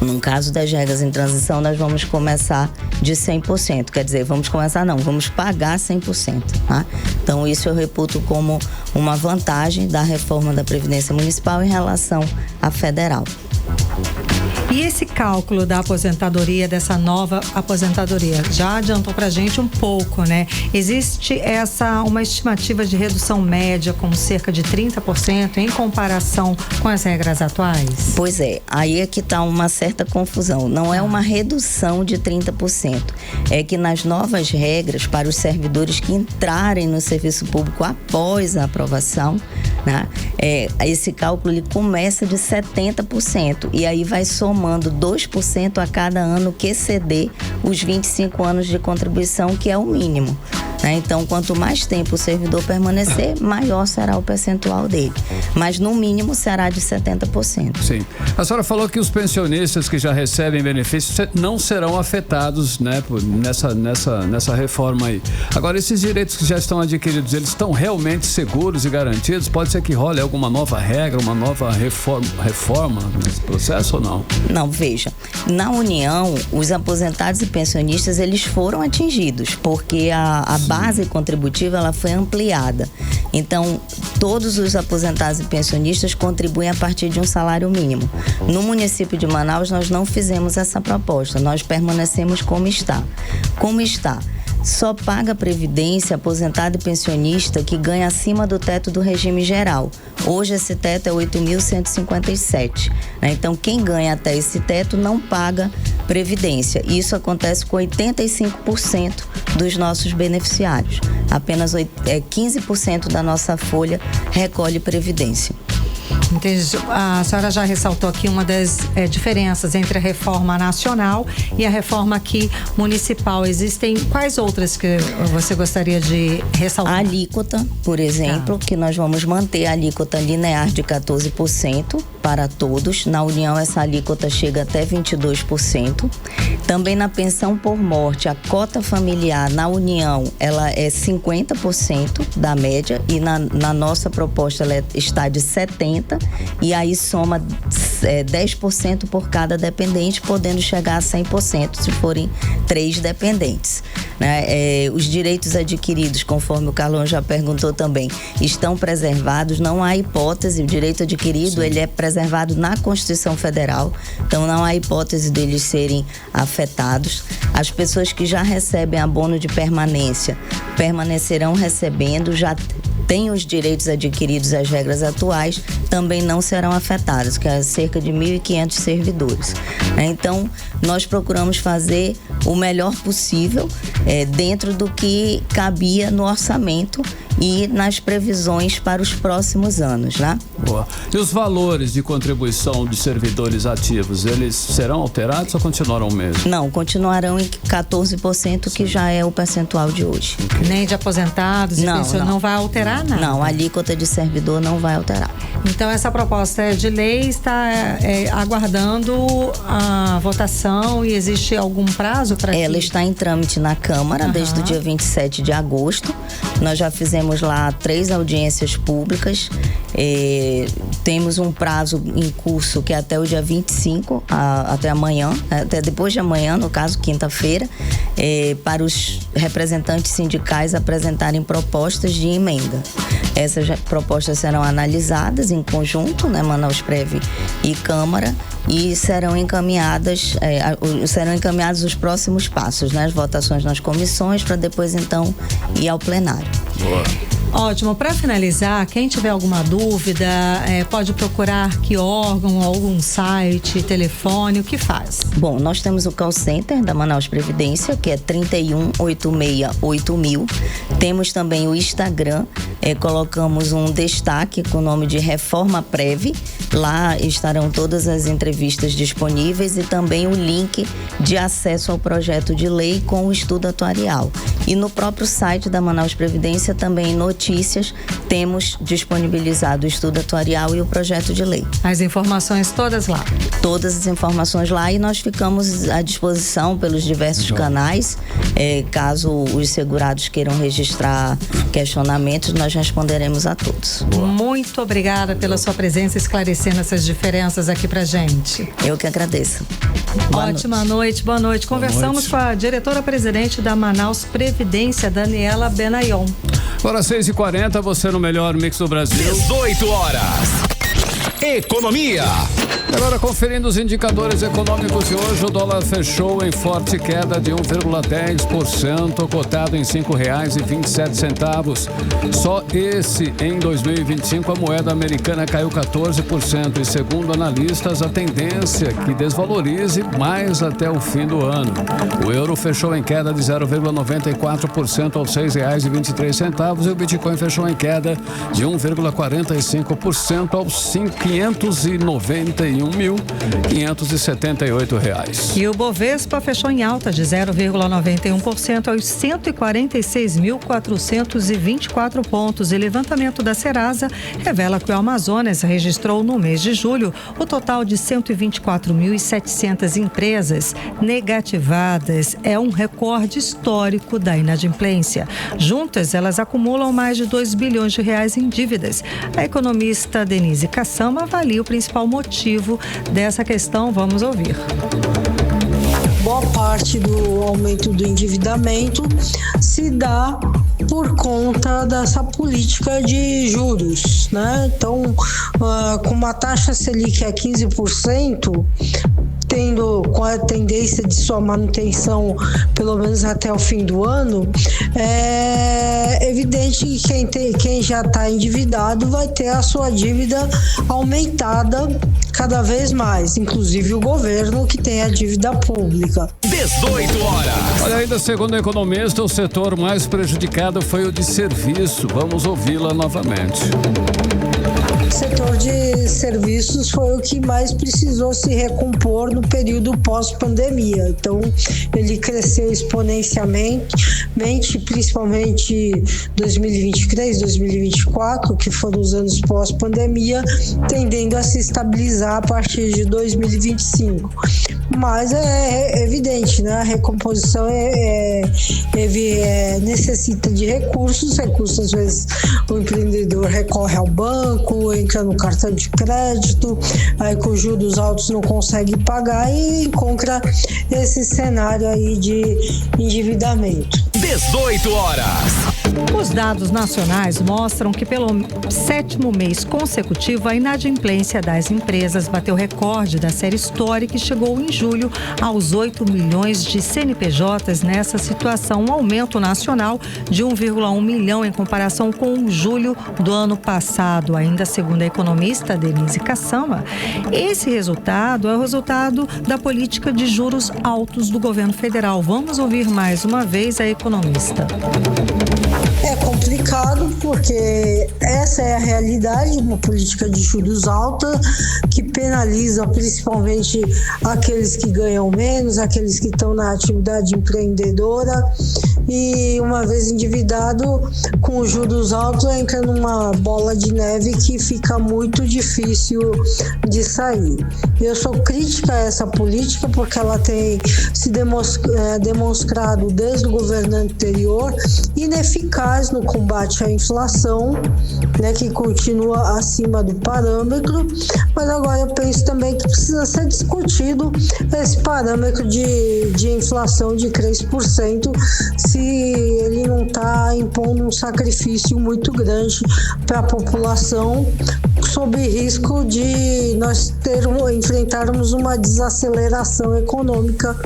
No caso das regras em transição, nós vamos começar de 100%, quer dizer, vamos pagar 100%, tá? Então, isso eu reputo como uma vantagem da reforma da Previdência Municipal em relação à federal. E esse cálculo da aposentadoria, dessa nova aposentadoria, já adiantou pra gente um pouco, né? Existe uma estimativa de redução média com cerca de 30% em comparação com as regras atuais? Pois é, aí é que tá uma certa confusão. Não é uma redução de 30%. É que nas novas regras, para os servidores que entrarem no serviço público após a aprovação, né? Esse cálculo ele começa de 70% e aí vai somando 2% a cada ano que exceder os 25 anos de contribuição, que é o mínimo. Então, quanto mais tempo o servidor permanecer, maior será o percentual dele. Mas, no mínimo, será de 70%. Sim. A senhora falou que os pensionistas que já recebem benefícios não serão afetados, né, nessa reforma aí. Agora, esses direitos que já estão adquiridos, eles estão realmente seguros e garantidos? Pode ser que role alguma nova regra, uma nova reforma nesse processo ou não? Não, veja. Na União, os aposentados e pensionistas, eles foram atingidos, porque a base contributiva ela foi ampliada. Então, todos os aposentados e pensionistas contribuem a partir de um salário mínimo. No município de Manaus, nós não fizemos essa proposta, nós permanecemos como está. Como está? Só paga previdência aposentado e pensionista que ganha acima do teto do regime geral. Hoje esse teto é 8.157. Então quem ganha até esse teto não paga previdência. Isso acontece com 85% dos nossos beneficiários. Apenas 15% da nossa folha recolhe previdência. Entendi. A senhora já ressaltou aqui uma das diferenças entre a reforma nacional e a reforma aqui municipal. Existem quais outras que você gostaria de ressaltar? A alíquota, por exemplo, que nós vamos manter a alíquota linear de 14% para todos. Na União, essa alíquota chega até 22%. Também na pensão por morte, a cota familiar na União, ela é 50% da média e na nossa proposta ela está de 70%. E aí soma 10% por cada dependente, podendo chegar a 100% se forem 3 dependentes. Né? Os direitos adquiridos, conforme o Carlão já perguntou também, estão preservados, não há hipótese, o direito adquirido ele é preservado na Constituição Federal, então não há hipótese deles serem afetados. As pessoas que já recebem abono de permanência permanecerão recebendo, já têm os direitos adquiridos às regras atuais, também não serão afetados, que é cerca de 1.500 servidores. Então, nós procuramos fazer o melhor possível dentro do que cabia no orçamento e nas previsões para os próximos anos, né? Boa. E os valores de contribuição de servidores ativos, eles serão alterados ou continuarão mesmo? Não, continuarão em 14%, que já é o percentual de hoje. Okay. Nem de aposentados, não vai alterar nada? Não, a alíquota de servidor não vai alterar. Então, essa proposta de lei está aguardando a votação e existe algum prazo para Ela está em trâmite na Câmara desde o dia 27 de agosto. Nós já fizemos lá 3 audiências públicas. Temos um prazo em curso que é até o dia 25, até amanhã, até depois de amanhã, no caso, quinta-feira, para os representantes sindicais apresentarem propostas de emenda. Essas propostas serão analisadas em conjunto, né, Manaus Prev e Câmara, e serão encaminhados os próximos passos, né, as votações nas comissões, para depois então ir ao plenário. Boa. Ótimo. Para finalizar, quem tiver alguma dúvida, pode procurar que órgão, algum site, telefone, o que faz? Bom, nós temos o call center da Manaus Previdência, que é 31868000. Temos também o Instagram, colocamos um destaque com o nome de Reforma Prev. Lá estarão todas as entrevistas disponíveis e também o link de acesso ao projeto de lei com o estudo atuarial. E no próprio site da Manaus Previdência também notícias notícias, temos disponibilizado o estudo atuarial e o projeto de lei. As informações todas lá? Todas as informações lá, e nós ficamos à disposição pelos diversos canais. Caso os segurados queiram registrar questionamentos, nós responderemos a todos. Boa. Muito obrigada pela sua presença, esclarecendo essas diferenças aqui pra gente. Eu que agradeço. Ótima noite, boa noite. Conversamos com a diretora-presidente da Manaus Previdência, Daniela Benayon. Agora 6h40, você no melhor mix do Brasil. 18 horas. Economia. Agora, conferindo os indicadores econômicos de hoje, o dólar fechou em forte queda de 1,10%, cotado em R$ 5,27. Só esse em 2025 a moeda americana caiu 14% e, segundo analistas, a tendência é que desvalorize mais até o fim do ano. O euro fechou em queda de 0,94% aos R$ 6,23 e o Bitcoin fechou em queda de 1,45% aos R$ 591.578. E o Bovespa fechou em alta de 0,91% aos 146.424 pontos. E levantamento da Serasa revela que o Amazonas registrou no mês de julho o total de 124.700 empresas negativadas. É um recorde histórico da inadimplência. Juntas, elas acumulam mais de R$2 bilhões em dívidas. A economista Denise Cassama avalia o principal motivo dessa questão. Vamos ouvir. Boa parte do aumento do endividamento se dá por conta dessa política de juros, né? Então, com uma taxa Selic a 15%, tendo com a tendência de sua manutenção pelo menos até o fim do ano, é evidente que quem já está endividado vai ter a sua dívida aumentada cada vez mais, inclusive o governo, que tem a dívida pública. 18 horas. Olha, ainda segundo o economista, o setor mais prejudicado foi o de serviço. Vamos ouvi-la novamente. O setor de serviços foi o que mais precisou se recompor no período pós-pandemia. Então, ele cresceu exponencialmente, principalmente 2023, 2024, que foram os anos pós-pandemia, tendendo a se estabilizar a partir de 2025. Mas é evidente, né? A recomposição necessita de recursos. Às vezes o empreendedor recorre ao banco, entra no cartão de crédito, aí com juros altos não consegue pagar e encontra esse cenário aí de endividamento. 18 horas. Os dados nacionais mostram que pelo 7º mês consecutivo a inadimplência das empresas bateu recorde da série histórica e chegou em julho aos 8 milhões de CNPJs. Nessa situação, um aumento nacional de 1,1 milhão em comparação com julho do ano passado. Ainda segundo a economista Denise Cassama, esse resultado é o resultado da política de juros altos do governo federal. Vamos ouvir mais uma vez a economista. É complicado porque essa é a realidade, uma política de juros alta que penaliza principalmente aqueles que ganham menos, aqueles que estão na atividade empreendedora, e uma vez endividado com os juros altos entra numa bola de neve que fica muito difícil de sair. Eu sou crítica a essa política porque ela tem se demonstrado desde o governo anterior ineficaz no combate à inflação, né, que continua acima do parâmetro, mas agora eu penso também que precisa ser discutido esse parâmetro de inflação de 3%, se ele não está impondo um sacrifício muito grande para a população, sob risco de nós enfrentarmos uma desaceleração econômica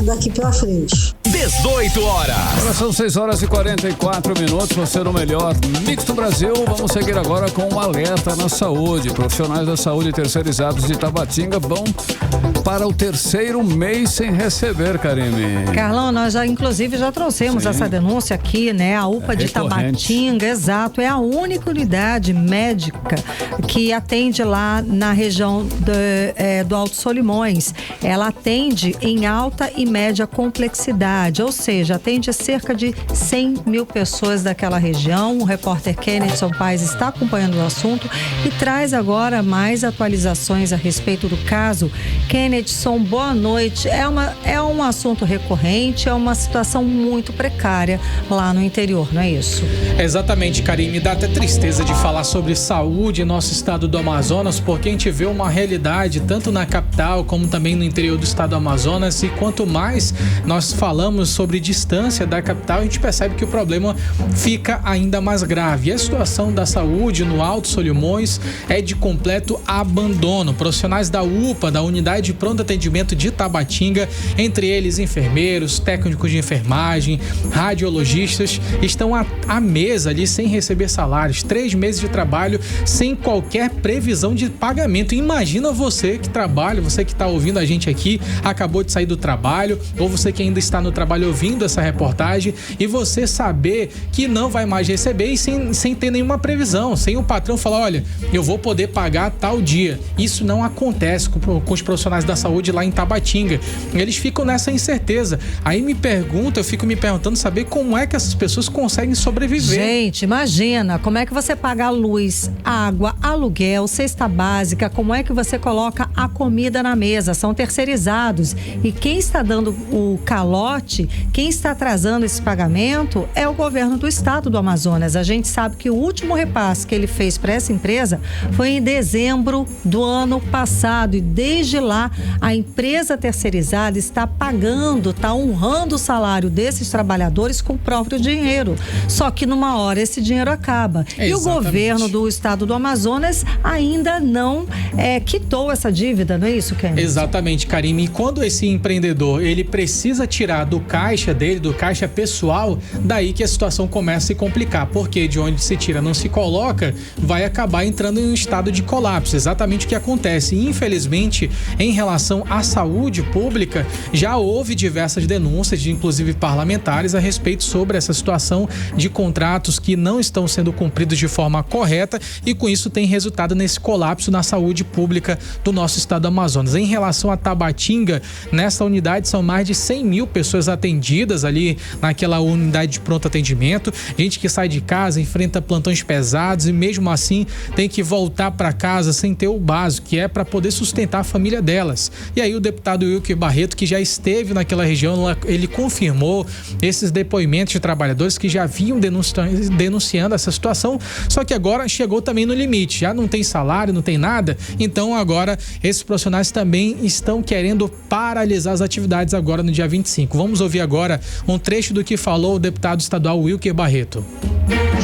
daqui para frente. 18 horas. Agora são 6h44. Você no melhor mix do Brasil. Vamos seguir agora com um alerta na saúde. Profissionais da saúde terceirizados de Tabatinga vão para o 3º mês sem receber, Karime. Carlão, nós já inclusive já trouxemos essa denúncia aqui, né? A UPA de Tabatinga, exato, é a única unidade médica que atende lá na região do Alto Solimões. Ela atende em alta e média complexidade. unidade, ou seja, atende cerca de 100 mil pessoas daquela região. O repórter Kennedson Paes está acompanhando o assunto e traz agora mais atualizações a respeito do caso. Kennedson, boa noite. É um assunto recorrente, é uma situação muito precária lá no interior, não é isso? Exatamente, Karine. Me dá até tristeza de falar sobre saúde em nosso estado do Amazonas, porque a gente vê uma realidade tanto na capital como também no interior do estado do Amazonas, e quanto mais nós falamos sobre distância da capital, a gente percebe que o problema fica ainda mais grave. E a situação da saúde no Alto Solimões é de completo abandono. Profissionais da UPA, da Unidade de Pronto Atendimento de Tabatinga, entre eles enfermeiros, técnicos de enfermagem, radiologistas, estão à mesa ali sem receber salários, 3 meses de trabalho sem qualquer previsão de pagamento. Imagina você que trabalha, você que está ouvindo a gente aqui, acabou de sair do trabalho, ou você que ainda está no trabalho ouvindo essa reportagem, e você saber que não vai mais receber e sem ter nenhuma previsão, sem o patrão falar, olha, eu vou poder pagar tal dia. Isso não acontece com os profissionais da saúde lá em Tabatinga. Eles ficam nessa incerteza. Aí eu fico me perguntando saber como é que essas pessoas conseguem sobreviver. Gente, imagina, como é que você paga a luz, água, aluguel, cesta básica, como é que você coloca a comida na mesa? São terceirizados. E quem está dando o calote, quem está atrasando esse pagamento é o governo do estado do Amazonas. A gente sabe que o último repasse que ele fez para essa empresa foi em dezembro do ano passado, e desde lá a empresa terceirizada está pagando, está honrando o salário desses trabalhadores com o próprio dinheiro. Só que numa hora esse dinheiro acaba. E o governo do estado do Amazonas ainda não quitou essa dívida, não é isso, Ken? Exatamente, Karine. E quando esse empreendedor ele precisa tirar do caixa dele, do caixa pessoal, daí que a situação começa a se complicar, porque de onde se tira não se coloca, vai acabar entrando em um estado de colapso. Exatamente o que acontece. E, infelizmente, em relação à saúde pública, já houve diversas denúncias, de inclusive parlamentares, a respeito sobre essa situação de contratos que não estão sendo cumpridos de forma correta, e com isso tem resultado nesse colapso na saúde pública do nosso estado do Amazonas. Em relação a Tabatinga, nessa unidade são mais de 100 mil pessoas atendidas ali naquela unidade de pronto atendimento, gente que sai de casa, enfrenta plantões pesados e mesmo assim tem que voltar para casa sem ter o básico, que é para poder sustentar a família delas. E aí o deputado Wilker Barreto, que já esteve naquela região, ele confirmou esses depoimentos de trabalhadores que já vinham denunciando essa situação, só que agora chegou também no limite, já não tem salário, não tem nada, então agora esses profissionais também estão querendo paralisar as atividades agora no dia 25. Vamos ouvir agora um trecho do que falou o deputado estadual Wilker Barreto.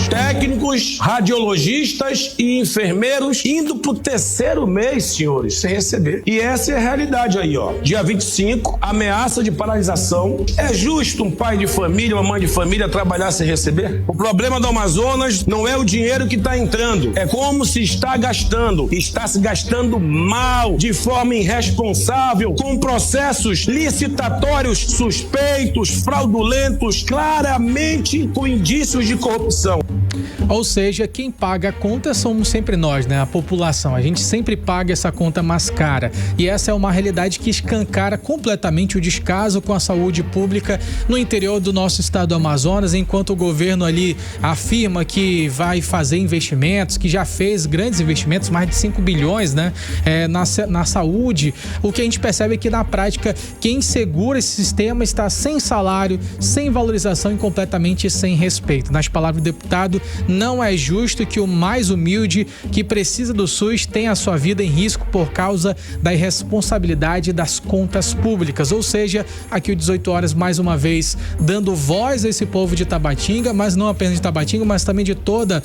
Técnicos, radiologistas e enfermeiros indo pro 3º mês, senhores, sem receber. E essa é a realidade aí, ó. Dia 25, ameaça de paralisação. É justo um pai de família, uma mãe de família trabalhar sem receber? O problema do Amazonas não é o dinheiro que está entrando, é como se está gastando. Está se gastando mal, de forma irresponsável, com processos licitatórios suspeitos, fraudulentos, claramente com indícios de corrupção. Ou seja, quem paga a conta somos sempre nós, né? A população. A gente sempre paga essa conta mais cara. E essa é uma realidade que escancara completamente o descaso com a saúde pública no interior do nosso estado do Amazonas, enquanto o governo ali afirma que vai fazer investimentos, que já fez grandes investimentos, mais de 5 bilhões, né? Na saúde. O que a gente percebe é que na prática, quem segura esse sistema está sem salário, sem valorização e completamente sem respeito. Nas palavras do deputado, não é justo que o mais humilde, que precisa do SUS, tenha a sua vida em risco por causa da irresponsabilidade das contas públicas. Ou seja, aqui o 18 horas mais uma vez dando voz a esse povo de Tabatinga, mas não apenas de Tabatinga, mas também de todo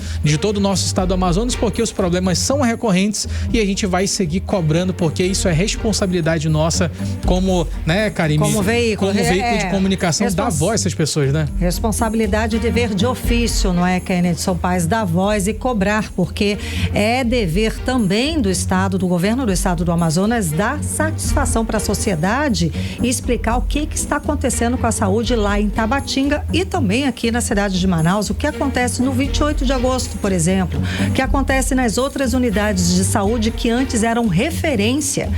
o nosso estado do Amazonas, porque os problemas são recorrentes e a gente vai seguir cobrando, porque isso é responsabilidade nossa como, né, Karine? Como veículo de comunicação, dar voz a essas pessoas, né? Responsabilidade e dever de ofício, não é, Kennedy? Kennedson Paes, dar voz e cobrar, porque é dever também do Estado, do governo do Estado do Amazonas, dar satisfação para a sociedade e explicar o que está acontecendo com a saúde lá em Tabatinga e também aqui na cidade de Manaus, o que acontece no 28 de agosto, por exemplo, o que acontece nas outras unidades de saúde que antes eram referência.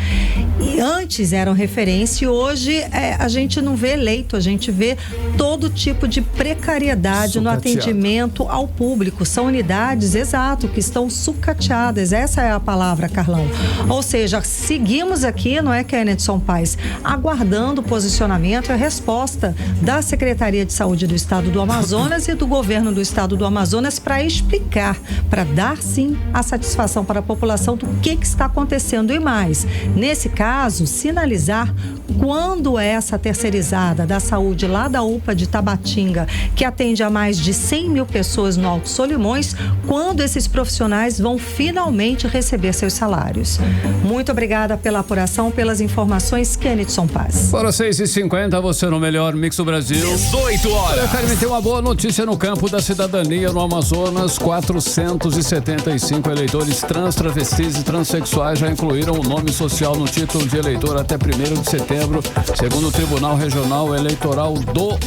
E antes eram referência e hoje a gente não vê leito, a gente vê todo tipo de precariedade no atendimento ao público. São unidades, exato, que estão sucateadas. Essa é a palavra, Carlão. Ou seja, seguimos aqui, não é, Kennedson Paes, aguardando o posicionamento e a resposta da Secretaria de Saúde do Estado do Amazonas e do governo do Estado do Amazonas para explicar, para dar sim a satisfação para a população do que está acontecendo e mais. Nesse caso, sinalizar quando essa terceirizada da saúde lá da UPA de Tabatinga, que atende a mais de 100 mil pessoas no Alto Solimões, quando esses profissionais vão finalmente receber seus salários. Muito obrigada pela apuração, pelas informações, Kennedson Paes. Para 6h50, você no melhor mix do Brasil. 18 horas. Eu quero meter uma boa notícia no campo da cidadania no Amazonas. 475 eleitores trans, travestis e transexuais já incluíram o nome social no título de eleitor até 1º de setembro, segundo o Tribunal Regional Eleitoral do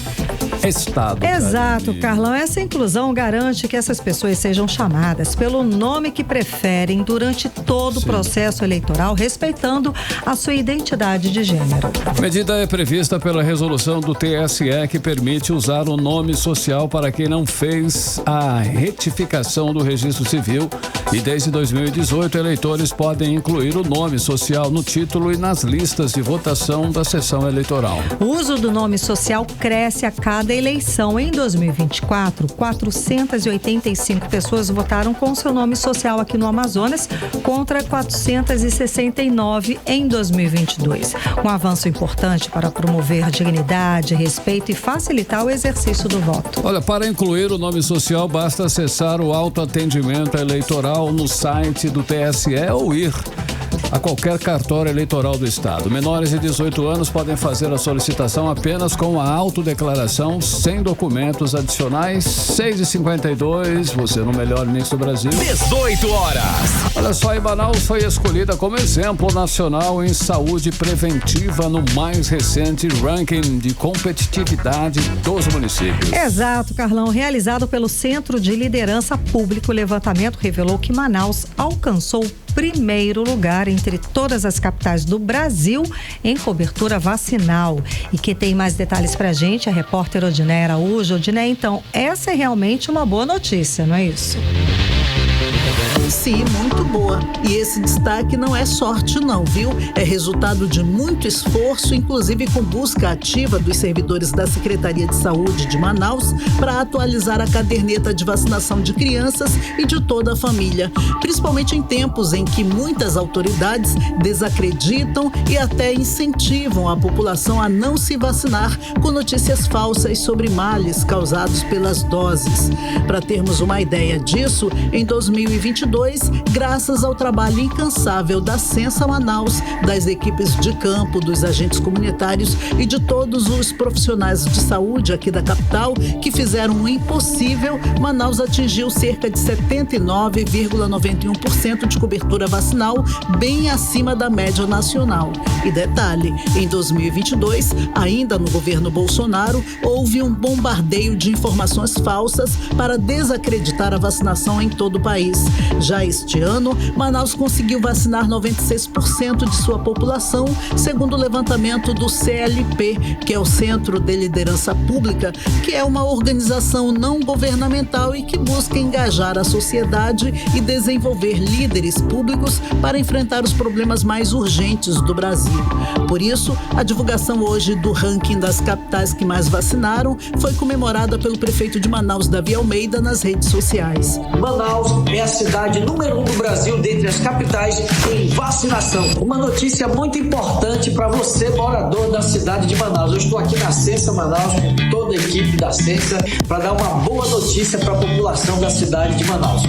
Estado. Exato, Carlão. Essa inclusão garante que essas pessoas sejam chamadas pelo nome que preferem durante todo o processo eleitoral, respeitando a sua identidade de gênero. A medida é prevista pela resolução do TSE, que permite usar o nome social para quem não fez a retificação do registro civil. E desde 2018, eleitores podem incluir o nome social no título e nas listas de votação da sessão eleitoral. O uso do nome social cresce a cada eleição. Em 2024, 485 pessoas votaram com seu nome social aqui no Amazonas, contra 469 em 2022. Um avanço importante para promover dignidade, respeito e facilitar o exercício do voto. Olha, para incluir o nome social, basta acessar o autoatendimento eleitoral no site do TSE ou ir a qualquer cartório eleitoral do Estado. Menores de 18 anos podem fazer a solicitação apenas com a autodeclaração, sem documentos adicionais. 6h52, você no melhor mix do Brasil. 18 horas. Olha só, Manaus foi escolhida como exemplo nacional em saúde preventiva no mais recente ranking de competitividade dos municípios. Exato, Carlão. Realizado pelo Centro de Liderança Público, o levantamento revelou que Manaus alcançou o primeiro lugar entre todas as capitais do Brasil em cobertura vacinal. E quem tem mais detalhes pra gente é a repórter Odiné Araújo. Odiné, então, essa é realmente uma boa notícia, não é isso? Sim, muito boa. E esse destaque não é sorte não, viu? É resultado de muito esforço, inclusive com busca ativa dos servidores da Secretaria de Saúde de Manaus para atualizar a caderneta de vacinação de crianças e de toda a família, principalmente em tempos em que muitas autoridades desacreditam e até incentivam a população a não se vacinar com notícias falsas sobre males causados pelas doses. Para termos uma ideia disso, em 2022, graças ao trabalho incansável da Censa Manaus, das equipes de campo, dos agentes comunitários e de todos os profissionais de saúde aqui da capital que fizeram o impossível, Manaus atingiu cerca de 79,91% de cobertura vacinal, bem acima da média nacional. E detalhe, em 2022, ainda no governo Bolsonaro, houve um bombardeio de informações falsas para desacreditar a vacinação em todo o país. Já este ano, Manaus conseguiu vacinar 96% de sua população, segundo o levantamento do CLP, que é o Centro de Liderança Pública, que é uma organização não governamental e que busca engajar a sociedade e desenvolver líderes públicos para enfrentar os problemas mais urgentes do Brasil. Por isso, a divulgação hoje do ranking das capitais que mais vacinaram foi comemorada pelo prefeito de Manaus, Davi Almeida, nas redes sociais. Manaus é a cidade número 1 do Brasil dentre as capitais em vacinação. Uma notícia muito importante para você, morador da cidade de Manaus. Eu estou aqui na Censa Manaus com toda a equipe da Censa para dar uma boa notícia para a população da cidade de Manaus.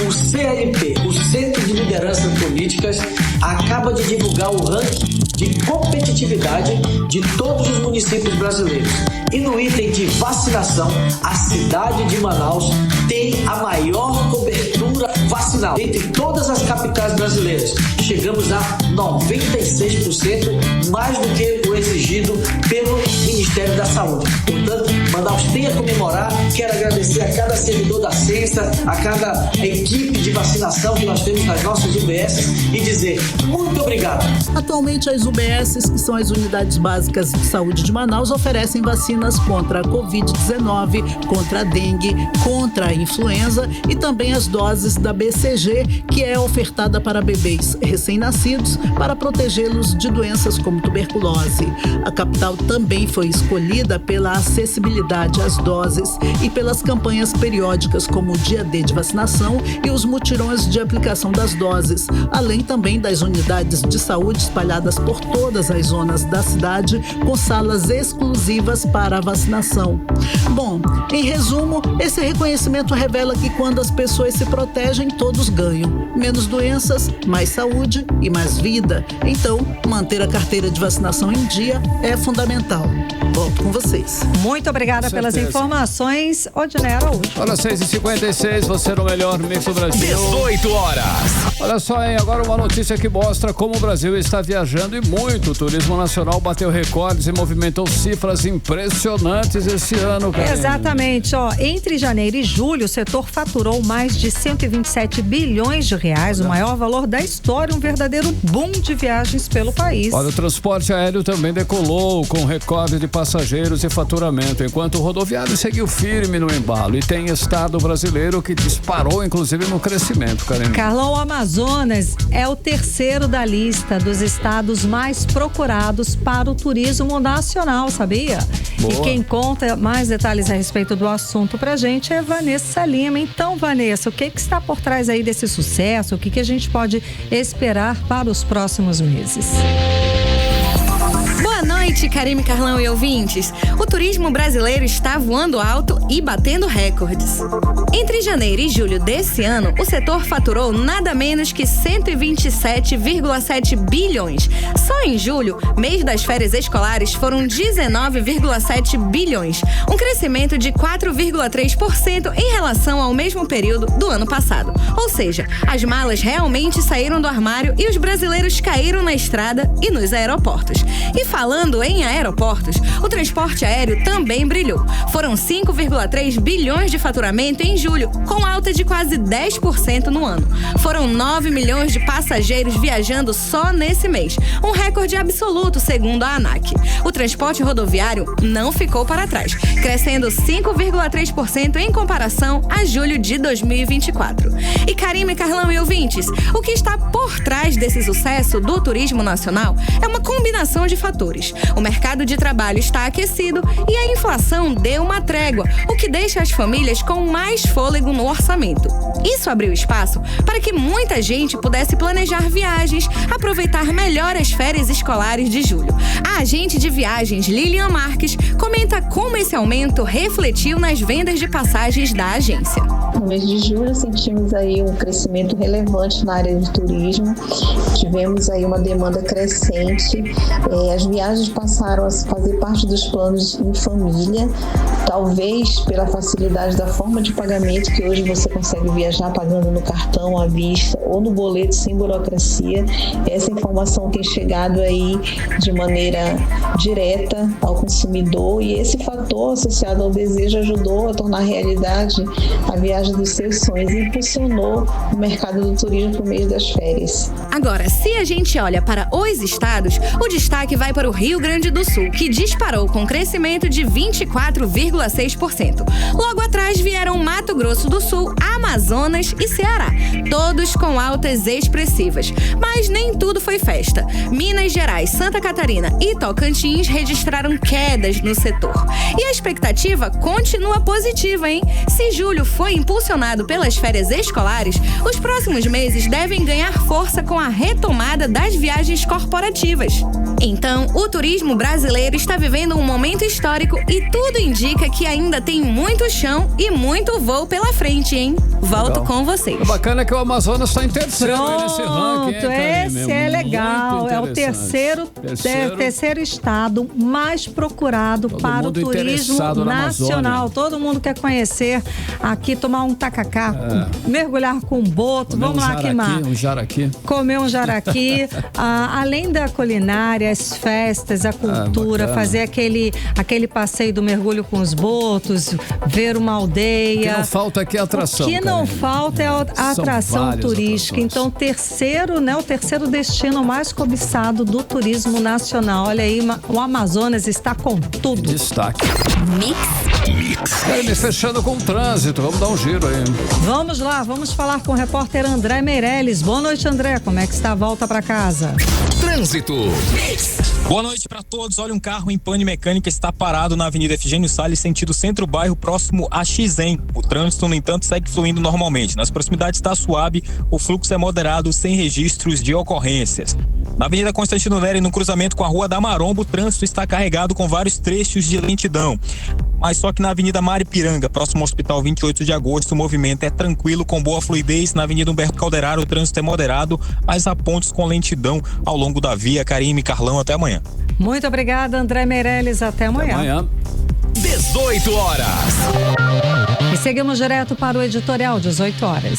O CLP, o Centro de Lideranças Políticas, acaba de divulgar o ranking de competitividade de todos os municípios brasileiros. E no item de vacinação, a cidade de Manaus tem tem a maior cobertura vacinal entre todas as capitais brasileiras. Chegamos a 96%, mais do que o exigido pelo Ministério da Saúde. Portanto, Manaus tem a comemorar. Quero agradecer a cada servidor da Ciência, a cada equipe de vacinação que nós temos nas nossas UBS e dizer muito obrigado. Atualmente, as UBS, que são as Unidades Básicas de Saúde de Manaus, oferecem vacinas contra a Covid-19, contra a dengue, contra a influenza e também as doses da BCG, que é ofertada para bebês recém-nascidos para protegê-los de doenças como tuberculose. A capital também foi escolhida pela acessibilidade às doses e pelas campanhas periódicas como o Dia D de vacinação e os mutirões de aplicação das doses, além também das unidades de saúde espalhadas por todas as zonas da cidade, com salas exclusivas para a vacinação. Bom, em resumo, esse reconhecimento revela que quando as pessoas se protegem, todos ganham. Menos doenças, mais saúde e mais vida. Então, manter a carteira de vacinação em dia é fundamental. Volto com vocês. Muito obrigada pelas informações. Odinei Araújo. Olha, 6h56, você no melhor mix do Brasil. 18 horas. Olha só, hein? Agora uma notícia que mostra como o Brasil está viajando e muito. O turismo nacional bateu recordes e movimentou cifras impressionantes esse ano, cara. Exatamente, ó. Entre janeiro e julho, o setor faturou mais de 127 bilhões de reais, o maior valor da história, um verdadeiro boom de viagens pelo país. Olha, o transporte aéreo também decolou com recorde de passageiros e faturamento, enquanto o rodoviário seguiu firme no embalo e tem estado brasileiro que disparou, inclusive, no crescimento, Karine. Carlão, o Amazonas é o terceiro da lista dos estados mais procurados para o turismo nacional, sabia? Boa. E quem conta mais detalhes a respeito do assunto pra gente é Vanessa Lima. Então, Vanessa, o que está por trás aí desse sucesso? O que a gente pode esperar para os próximos meses? Boa noite, Karime, Carlão e ouvintes. O turismo brasileiro está voando alto e batendo recordes. Entre janeiro e julho desse ano, o setor faturou nada menos que 127,7 bilhões. Só em julho, mês das férias escolares, foram 19,7 bilhões, um crescimento de 4,3% em relação ao mesmo período do ano passado. Ou seja, as malas realmente saíram do armário e os brasileiros caíram na estrada e nos aeroportos. E falando em aeroportos, o transporte aéreo também brilhou. Foram 5,3 bilhões de faturamento em julho, com alta de quase 10% no ano. Foram 9 milhões de passageiros viajando só nesse mês, um recorde absoluto segundo a ANAC. O transporte rodoviário não ficou para trás, crescendo 5,3% em comparação a julho de 2024. E Karime, Carlão e ouvintes, o que está por trás desse sucesso do turismo nacional é uma combinação de fatores. O mercado de trabalho está aquecido e a inflação deu uma trégua, o que deixa as famílias com mais fôlego no orçamento. Isso abriu espaço para que muita gente pudesse planejar viagens, aproveitar melhor as férias escolares de julho. A agente de viagens Lilian Marques comenta como esse aumento refletiu nas vendas de passagens da agência. No mês de julho sentimos aí um crescimento relevante na área de turismo, tivemos aí uma demanda crescente, as viagens passaram a fazer parte dos planos em família, talvez pela facilidade da forma de pagamento, que hoje você consegue viajar pagando no cartão à vista ou no boleto sem burocracia. Essa informação tem chegado aí de maneira direta ao consumidor e esse fator associado ao desejo ajudou a tornar realidade a viagem dos seus sonhos e impulsionou o mercado do turismo por meio das férias. Agora, se a gente olha para os estados, o destaque vai para o Rio Grande do Sul, que disparou com crescimento de 24,6%. Logo atrás vieram Mato Grosso do Sul, Amazonas e Ceará, todos com altas expressivas. Mas nem tudo foi festa. Minas Gerais, Santa Catarina e Tocantins registraram quedas no setor. E a expectativa continua positiva, hein? Se julho foi impulsionado pelas férias escolares, os próximos meses devem ganhar força com a retomada das viagens corporativas. Então, o turismo turismo brasileiro está vivendo um momento histórico e tudo indica que ainda tem muito chão e muito voo pela frente, hein? Volto com vocês. O bacana é que o Amazonas está em terceiro nesse ranking. Esse é legal. É o terceiro estado mais procurado para o turismo nacional. Todo mundo quer conhecer aqui, tomar um tacacá, mergulhar com um boto. Vamos lá, Quimar. Comer um jaraqui. Além da culinária, as festas, a cultura, fazer aquele passeio do mergulho com os botos, ver uma aldeia. O que não falta aqui é atração. O que não falta é a atração turística. Então, o terceiro destino mais cobiçado do turismo nacional. Olha aí, o Amazonas está com tudo. Destaque. Mix. Fechando com o trânsito, vamos dar um giro aí. Vamos lá, vamos falar com o repórter André Meirelles. Boa noite, André. Como é que está a volta para casa? Trânsito. Boa noite para todos. Olha, um carro em pane mecânica está parado na Avenida Efigênio Salles, sentido centro-bairro, próximo a Xen. O trânsito, no entanto, segue fluindo normalmente. Nas proximidades da Suabe, o fluxo é moderado, sem registros de ocorrências. Na Avenida Constantino Neri, no cruzamento com a Rua da Maromba, o trânsito está carregado com vários trechos de lentidão. Mas só que na Avenida Maripiranga, próximo ao Hospital 28 de Agosto, o movimento é tranquilo, com boa fluidez. Na Avenida Humberto Calderaro, o trânsito é moderado, mas há pontos com lentidão ao longo da via. Karime e Carlão, até amanhã. Muito obrigada, André Meirelles. Até amanhã. Até amanhã. 18 horas. E seguimos direto para o editorial, 18 horas.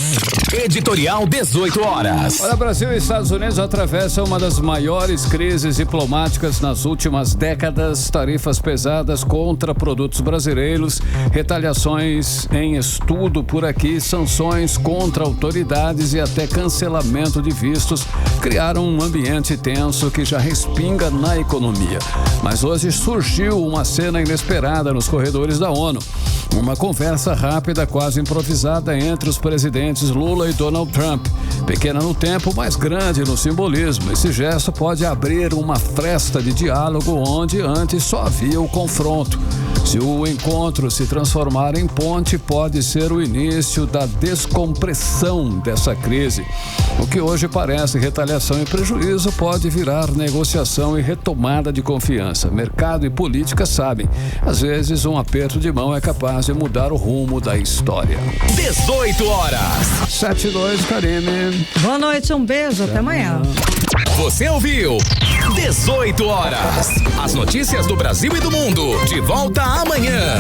Editorial 18 horas. Olha, Brasil e Estados Unidos atravessam uma das maiores crises diplomáticas nas últimas décadas. Tarifas pesadas contra produtos brasileiros, retaliações em estudo por aqui, sanções contra autoridades e até cancelamento de vistos criaram um ambiente tenso que já respinga na economia. Mas hoje surgiu uma cena inesperada nos corredores da ONU. Uma conversa rápida, quase improvisada, entre os presidentes Lula e Donald Trump. Pequena no tempo, mas grande no simbolismo. Esse gesto pode abrir uma fresta de diálogo onde antes só havia o confronto. Se o encontro se transformar em ponte, pode ser o início da descompressão dessa crise. O que hoje parece retaliação e prejuízo pode virar negociação e retomada de confiança. Mercado e política sabem, às vezes um aperto de mão é capaz de mudar o rumo da história. 18 horas. 7-2, Karime. Boa noite, um beijo, até amanhã. Você ouviu 18 horas. As notícias do Brasil e do mundo. De volta amanhã.